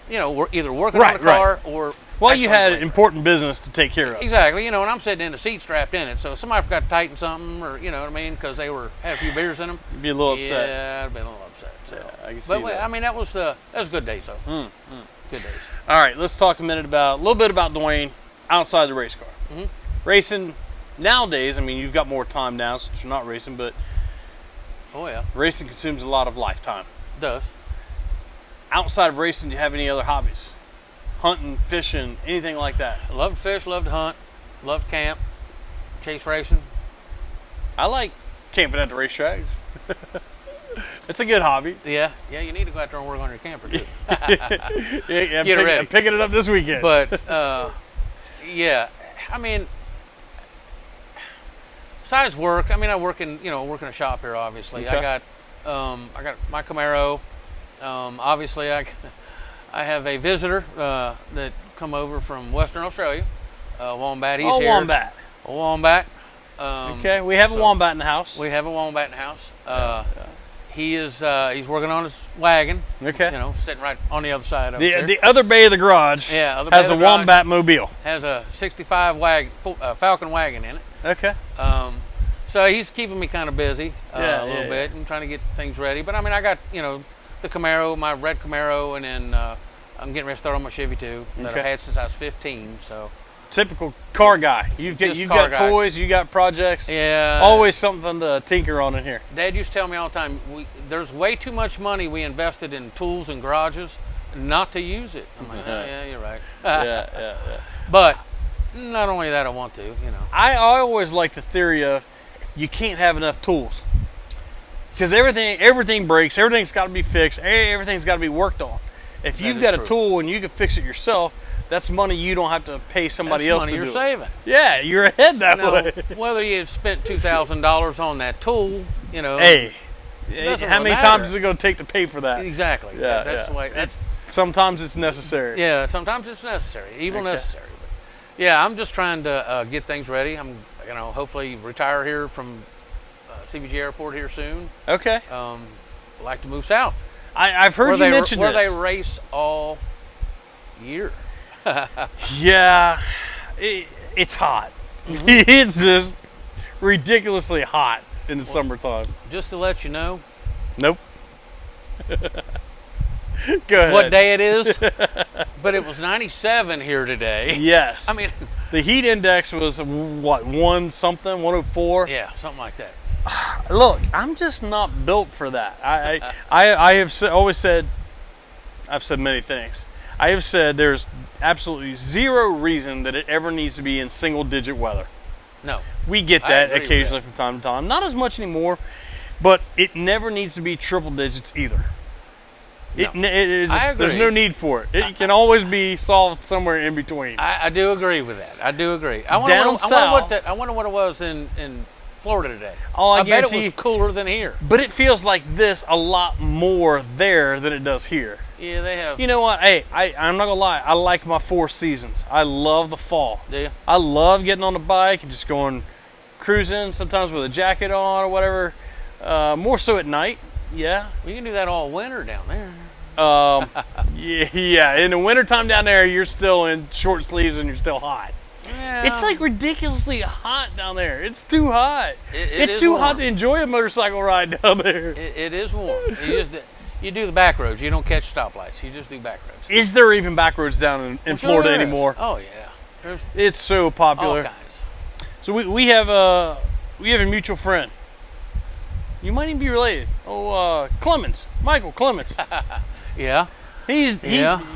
we're either working Right, on the car or. Well, you actually had racing. important business to take care of. Exactly, and I'm sitting in the seat strapped in it, so if somebody forgot to tighten something, or you know what I mean, because they had a few beers in them. You'd be a little upset. Yeah, I'd been a little upset. So. Yeah, I can see But that. I mean, that was good days though. Good days. All right, let's talk a little bit about Dwayne outside the race car. Racing nowadays, I mean, you've got more time now since you're not racing, but Oh yeah, racing consumes a lot of lifetime. it does. Outside of racing, do you have any other hobbies? Hunting, fishing, anything like that? I love to fish, love to hunt, love to camp, chase racing. I like camping at the racetrack. It's a good hobby. Yeah, you need to go out there and work on your camper too. Yeah, Get it ready. I'm picking it up this weekend. But yeah, I mean, besides work, I mean, I work in a shop here. Obviously, Okay. I got my Camaro. Obviously, I have a visitor that come over from Western Australia. Wombat. He's here. Wombat. A wombat. Okay, we have a wombat in the house. We have a wombat in the house. He is he's working on his wagon. Okay. Sitting right on the other side of it. The other bay of the garage Other bay has of a the garage wombat mobile. has a 65 Falcon wagon in it. Okay. So he's keeping me kind of busy Yeah, a little yeah, bit and trying to get things ready. But I mean, I got the Camaro, my red Camaro, and then I'm getting ready to start on my Chevy too that Okay. I've had since I was 15. So Typical car guy. You've Just got car guys. toys, you got projects. yeah, Always something to tinker on in here. Dad used to tell me all the time, there's way too much money we invested in tools and garages not to use it. I'm like, oh, yeah, you're right. Yeah. But not only that, I want to, I always like the theory of you can't have enough tools because everything breaks, everything's got to be fixed, everything's got to be worked on. If you've is got a true. tool and you can fix it yourself, that's money you don't have to pay somebody That's else money to you're do. saving. Yeah, you're ahead that Now, way. whether you spent $2,000 on that tool, Hey, doesn't how really many matter. times is it going to take to pay for that? Exactly. Yeah, That's the way. That's Sometimes it's necessary. yeah. Sometimes it's necessary, evil Okay. necessary. But yeah, I'm just trying to get things ready. I'm, hopefully retire here from CBG Airport here soon. Okay. Like to move south. I've heard you mention where this. they race all year. Yeah, it's hot. It's just ridiculously hot in the summertime. Just to let you know Nope. Go ahead. what day it is, but it was 97 here today. Yes. I mean, the heat index was what, 104? yeah, something like that. Look, I'm just not built for that. I have always said, I've said many things. I have said there's absolutely zero reason that it ever needs to be in single digit weather. No. We get I that agree with occasionally that. from time to time. Not as much anymore, but it never needs to be triple digits either. No. I There's agree. no need for it. It can always be solved somewhere in between. I do agree with that. I do agree. I Down wonder south. what it was in Florida today. Oh, I bet it guarantee was cooler than here. But it feels like this a lot more there than it does here. Yeah, they have. You know what? Hey, I'm not gonna lie. I like my 4 seasons. I love the fall. Do you? I love getting on the bike and just going cruising, sometimes with a jacket on or whatever. More so at night. Yeah. You can do that all winter down there. Yeah. In the wintertime down there, you're still in short sleeves and you're still hot. Yeah. It's like ridiculously hot down there. It's too hot. It it's is too warm. hot to enjoy a motorcycle ride down there. It is warm. You do the back roads. You don't catch stoplights. You just do back roads. Is there even back roads down in Florida There is. anymore? Oh yeah. There's It's so all popular. kinds. So we have a mutual friend. You might even be related. Clemens, Michael Clemens. Yeah.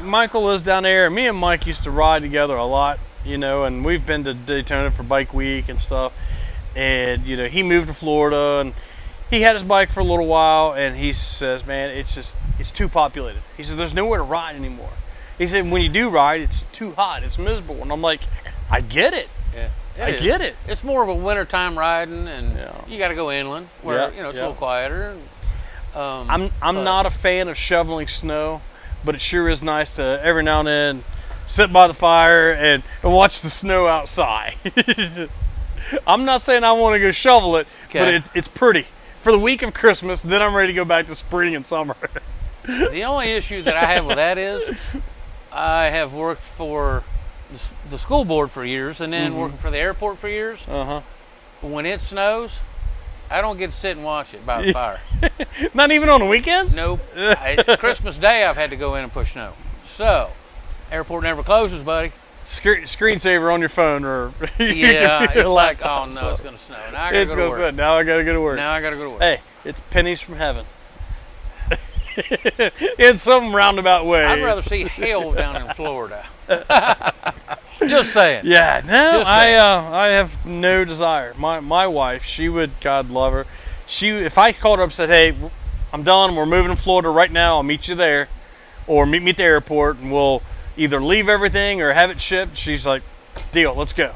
Michael lives down there. Me and Mike used to ride together a lot, and we've been to Daytona for Bike Week and stuff. And he moved to Florida and he had his bike for a little while, and he says, man, it's too populated. He said there's nowhere to ride anymore. He said when you do ride, it's too hot, it's miserable. And I'm like, I get it. Yeah. I get it. It's more of a wintertime riding, and you got to go inland where it's a little quieter. I'm not a fan of shoveling snow, but it sure is nice to every now and then sit by the fire and watch the snow outside. I'm not saying I want to go shovel it, but it's pretty. For the week of Christmas, then I'm ready to go back to spring and summer. The only issue that I have with that is I have worked for the school board for years and then working for the airport for years. When it snows, I don't get to sit and watch it by the fire. Not even on the weekends? Nope. Christmas Day, I've had to go in and push snow. So, airport never closes, buddy. Screensaver on your phone, or yeah, it's like, oh no, it's gonna snow. Now I gotta go to work. Now I gotta go to work. Now I gotta go to work. Hey, it's pennies from heaven. In some roundabout way. I'd rather see hail down in Florida. Just saying. Yeah, no, Just saying. I have no desire. My wife, she would, God love her. If I called her up and said, hey, I'm done, we're moving to Florida right now, I'll meet you there, or meet me at the airport, and we'll either leave everything or have it shipped. She's like, deal, let's go.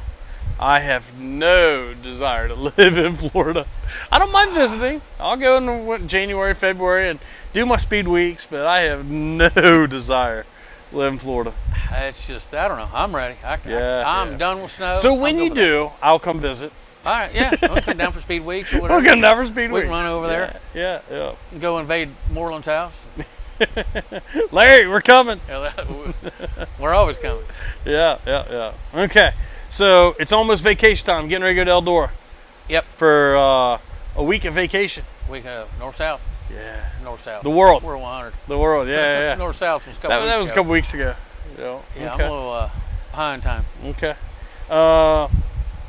I have no desire to live in Florida. I don't mind visiting. I'll go in January, February, and do my speed weeks, but I have no desire to live in Florida. It's just, I don't know. I'm ready. I'm done with snow. So when you do, I'll come visit. All right, yeah. We'll come down for speed weeks or whatever. We'll come down for speed We weeks. can run over there. Yeah. And go invade Moreland's house. Larry, we're coming. We're always coming. Yeah. Okay, so it's almost vacation time. Getting ready to go to Eldora. Yep. For a week of vacation. We north-south. Yeah. North-south. The world. We're 100. The world. Yeah. North-south was a couple weeks ago. That was a couple weeks ago. Yeah, Okay. I'm a little behind time. Okay.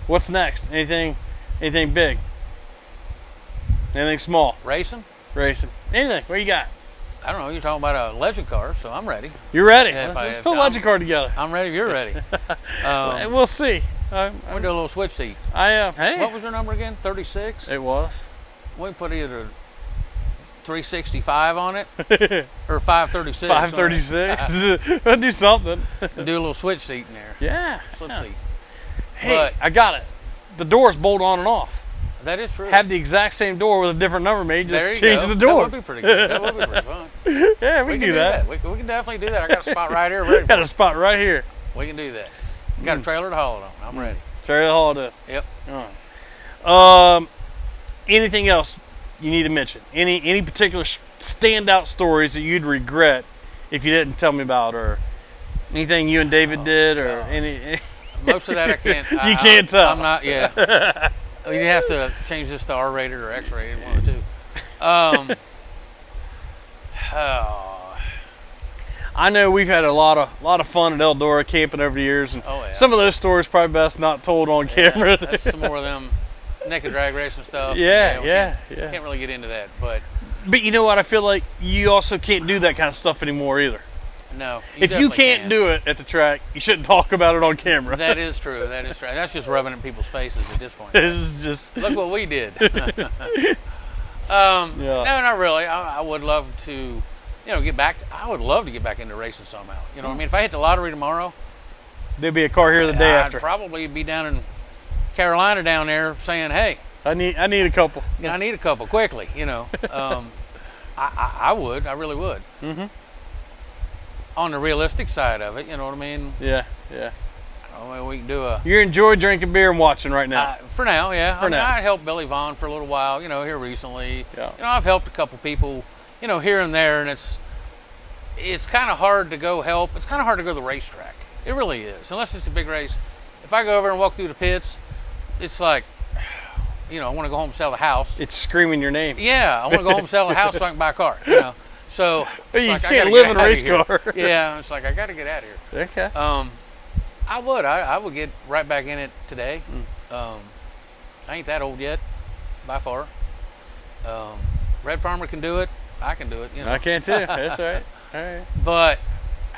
What's next? Anything big? Anything small? Racing? Anything? What you got? I don't know. You're talking about a legend car, so I'm ready. You're ready. Yeah, Let's put a legend card together. I'm ready if you're ready. We'll see. I'm going to do a little switch seat. Hey. What was your number again? 36? It was. We put either 365 on it or 536. 536. I'll do something. Do a little switch seat in there. Yeah. Slip seat. Hey, But I got it. The doors bolt on and off. that is true. Have the exact same door with a different number made. There Just you change go. the door. That would be pretty good. That would be pretty fun. Yeah, we can do that. We can definitely do that. I got a spot right here ready Got for a spot right here. We can do that. Got a trailer to haul it on. I'm ready. Cherry Holiday. Yep. All right. Anything else you need to mention? Any particular standout stories that you'd regret if you didn't tell me about, or anything you and David did, or any? Most of that I can't. You can't tell. I'm not. Yeah. You have to change this to R-rated or X-rated, one or two. I know we've had a lot of fun at Eldora camping over the years, and Oh, yeah. some of those stories probably best not told on camera. That's some more of them naked drag racing stuff. Yeah. Can't really get into that, but But you know what? I feel like you also can't do that kind of stuff anymore either. no. If you can't do it at the track, you shouldn't talk about it on camera. That is true. That's just rubbing in people's faces at this point. This is just. Look what we did. Yeah. No, not really. I would love to, get back. I would love to get back into racing somehow. You know what I mean? If I hit the lottery tomorrow, There'll be a car here the day I'd after. probably be down in Carolina down there saying, hey, I need a couple. I need a couple quickly. I would. I really would. Mm-hmm. On the realistic side of it, you know what I mean? Yeah, yeah. I mean, we can do a... You enjoy drinking beer and watching right now? For now, yeah. For now. I helped Billy Vaughn for a little while, here recently. Yeah. I've helped a couple people, here and there, and it's kind of hard to go help. It's kind of hard to go to the racetrack. It really is, unless it's a big race. If I go over and walk through the pits, it's like, I want to go home and sell the house. It's screaming your name. Yeah, I want to go home and sell the house so I can buy a car, So you like, can't live in a race car. Yeah, it's like, I got to get out of here. Okay. I would get right back in it today. I ain't that old yet, by far. Red Farmer can do it. I can do it. I can too. That's all right. All right. But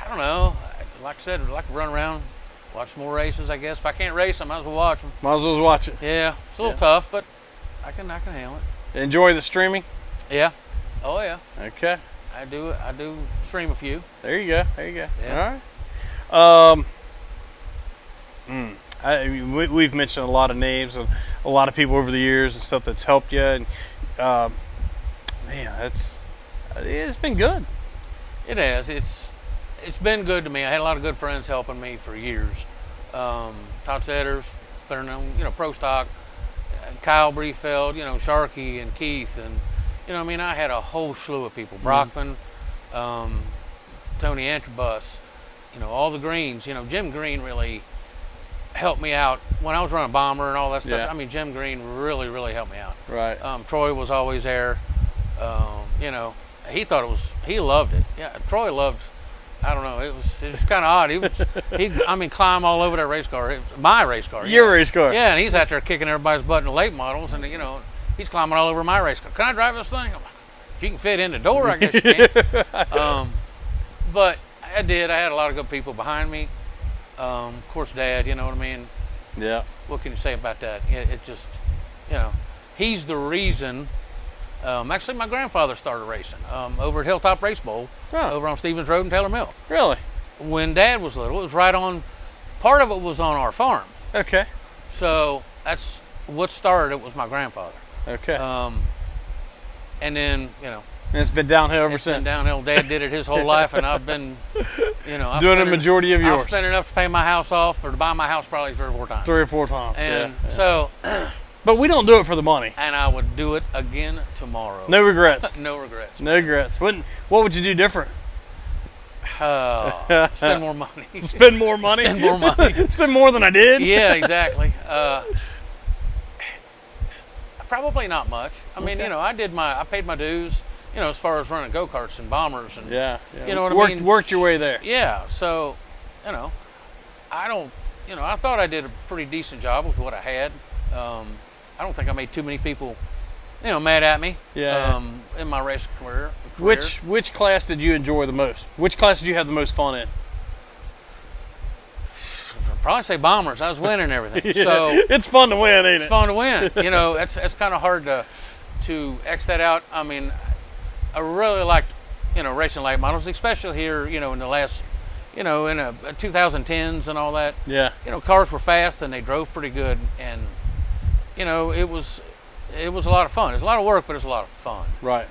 I don't know. Like I said, I'd like to run around, watch more races. I guess if I can't race, I might as well watch them. Might as well watch it. Yeah, it's a little tough, but I can handle it. Enjoy the streaming. Yeah. Oh yeah. Okay. I do stream a few. There you go. There you go. Yeah. All right. We've mentioned a lot of names and a lot of people over the years and stuff that's helped you, and man, it's been good. It has. It's been good to me. I had a lot of good friends helping me for years. Todd Setters, better known, Pro Stock, Kyle Briefeld, Sharkey and Keith, and I had a whole slew of people. Brockman, Tony Antrobus, all the Greens. Jim Green really helped me out when I was running Bomber and all that stuff. Yeah. I mean, Jim Green really, really helped me out. Right. Troy was always there. He loved it. Yeah, Troy loved. I don't know. It was kind of odd. He'd climb all over that race car. My race car. Your race car. Yeah, and he's out there kicking everybody's butt in the late models, and he's climbing all over my race car. Can I drive this thing? I'm like, if you can fit in the door, I guess you can. But I did. I had a lot of good people behind me. Of course, Dad. You know what I mean? Yeah. What can you say about that? It just, he's the reason. Actually, my grandfather started racing over at Hilltop Race Bowl, over on Stevens Road in Taylor Mill. Really? When Dad was little, it was right on. Part of it was on our farm. Okay. So that's what started it. Was my grandfather. Okay. And then and it's been downhill ever it's since. been downhill. Dad did it his whole life, and I've been, doing a majority of yours. I've spent enough to pay my house off or to buy my house probably 3 or 4 times. 3 or 4 times. And yeah. so. But we don't do it for the money. And I would do it again tomorrow. No regrets. No regrets. No regrets. What would you do different? Spend more money. Spend more money? Spend more money. Spend more than I did? Yeah, exactly. Probably not much. I mean, I paid my dues, as far as running go-karts and bombers. And, yeah. You know what I mean? Worked your way there. Yeah. So, I don't, I thought I did a pretty decent job with what I had. I don't think I made too many people, mad at me. Yeah. In my race career. Which class did you enjoy the most? Which class did you have the most fun in? I'd probably say bombers. I was winning everything. Yeah. So it's fun to win, ain't it? It's fun to win. That's kind of hard to X that out. I mean, I really liked, racing late models, especially here, in the last, in 2010s and all that. Yeah. Cars were fast and they drove pretty good, and it was a lot of fun. It's a lot of work, but it's a lot of fun. Right.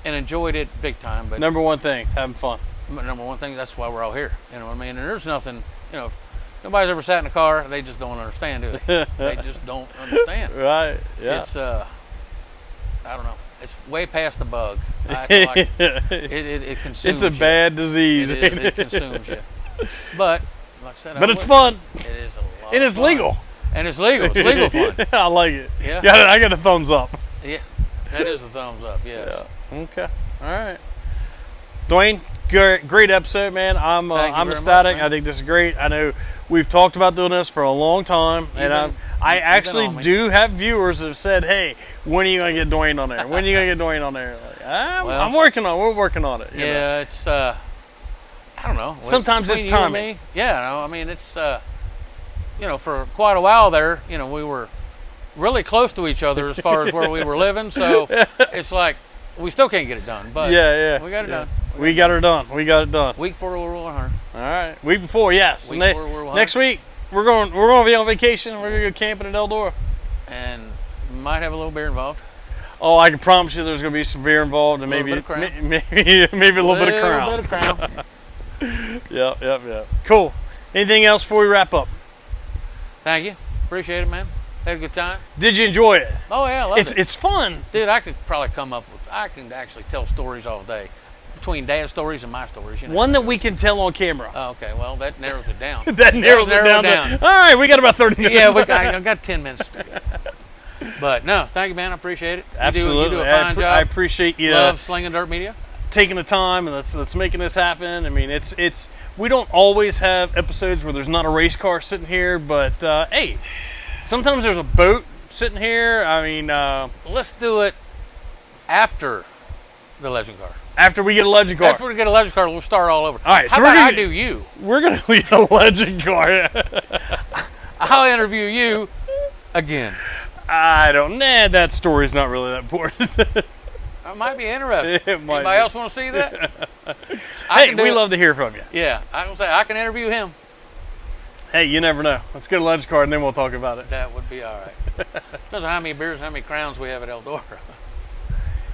And enjoyed it big time. But number one thing is having fun. Number one thing, that's why we're all here. You know what I mean? And there's nothing, if nobody's ever sat in a car, they just don't understand, do they? They just don't understand. Right. Yeah. It's I don't know. It's way past the bug. It consumes you. It's a bad disease. It consumes you. But like I said, but it's fun. It is a lot. It is fun. legal. And it's legal. It's legal fun. I like it. Yeah. I got a thumbs up. Yeah. That is a thumbs up. Yes. Yeah. Okay. All right. Dwayne, great episode, man. I'm ecstatic. Much, I think this is great. I know we've talked about doing this for a long time, and I actually do have viewers that have said, "Hey, when are you gonna get Dwayne on there? When are you gonna get Dwayne on there?" Like, I'm working on. We're working on it. Yeah, it's I don't know. Sometimes it's timing. Yeah, no, I mean it's for quite a while there, we were really close to each other as far as where we were living. So it's like we still can't get it done, but yeah, we got it done. We got it done. We got it done. Week 4 we'll roll her. All right. Week before, yes. Week 4 we'll next week we're going to be on vacation. We're gonna go camping in Eldora. and might have a little beer involved. Oh, I can promise you there's going to be some beer involved and maybe bit of Crown. maybe a little bit of Crown. Bit of Crown. Yep. Cool. Anything else before we wrap up? Thank you. Appreciate it, man. Had a good time. Did you enjoy it? Oh yeah, I loved it. It's fun. Dude, I could probably come up with, I can actually tell stories all day. Between Dad's stories and my stories. You know. One that we can tell on camera. Oh, okay, well, that narrows it down. That narrows it down. All right, we got about 30 minutes. Yeah, I got 10 minutes to do that. But no, thank you, man. I appreciate it. Absolutely. You do a fine job. I appreciate you. Love Slingin Dirt Media. Taking the time and that's making this happen. I mean, it's we don't always have episodes where there's not a race car sitting here, but hey, sometimes there's a boat sitting here. I mean, let's do it after the legend car. After we get a legend car. After we get a legend car, we'll start all over. All right, How so about I do you? We're gonna get a legend car. I'll interview you again. I don't. Nah, that story's not really that important. It might be interesting. Anybody be. else want to see that? Hey, we love to hear from you. Yeah, I can say I can interview him. Hey, you never know. Let's get a legend card and then we'll talk about it. That would be all right. Depends on how many beers, how many crowns we have at Eldora.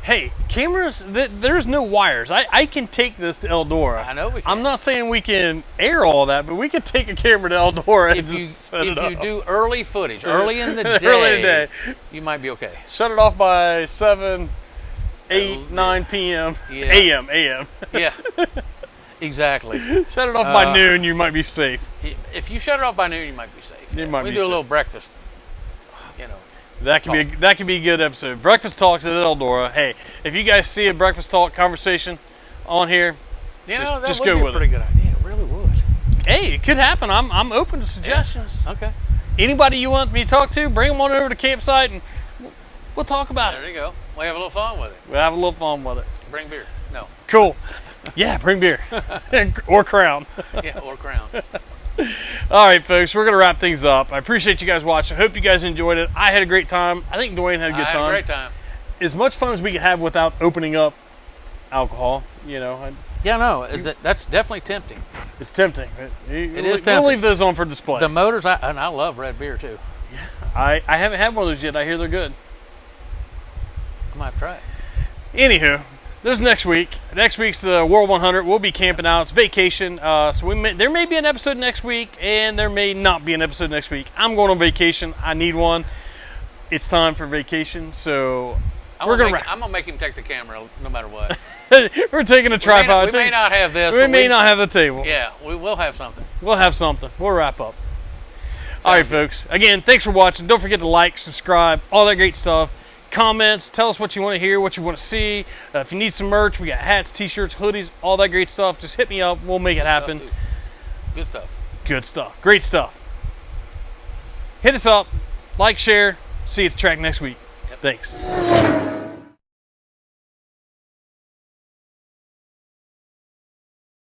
Hey, cameras, there's no wires. I can take this to Eldora. I know we can. I'm not saying we can air all that, but we can take a camera to Eldora and just set it up. If you do early footage, early in the day, early in the day, you might be okay. Shut it off by 7, 8, 9 p.m. Yeah. AM. Yeah, exactly. Shut it off by noon, you might be safe. If you shut it off by noon, you might be safe. You might we be do safe. a little breakfast, you know. That could be a good episode. Breakfast Talks at Eldora. Hey, if you guys see a breakfast talk conversation on here, just would go be with a pretty good idea. It really would. Hey, it could happen. I'm open to suggestions. Yeah. Okay. Anybody you want me to talk to, bring them on over to campsite and we'll talk about There you go. We'll have a little fun with it. We'll have a little fun with it. Bring beer. No. Cool. Yeah, bring beer. Or Crown. Yeah, or Crown. All right, folks, we're going to wrap things up. I appreciate you guys watching. I hope you guys enjoyed it. I had a great time. I think Dwayne had a good time. I had a great time. As much fun as we could have without opening up alcohol, you know. Yeah, no, that's definitely tempting. It's tempting. It is tempting. We'll leave those on for display. The motors, and I love red beer too. Yeah, I haven't had one of those yet. I hear they're good. I might try it. Anywho, there's next week. Next week's the World 100. We'll be camping out. It's vacation, so there may be an episode next week, and there may not be an episode next week. I'm going on vacation. I need one. It's time for vacation, so I'm gonna make him take the camera no matter what. We're taking a tripod. We may not have this. We may not have the table. Yeah, we will have something. We'll have something. We'll wrap up. All right, folks. Again, thanks for watching. Don't forget to like, subscribe, all that great stuff. Comments. Tell us what you want to hear, what you want to see. If you need some merch, we got hats, t-shirts, hoodies, all that great stuff. Just hit me up. We'll make it happen. Good stuff. Good stuff. Great stuff. Hit us up. Like, share. See you at the track next week. Yep. Thanks.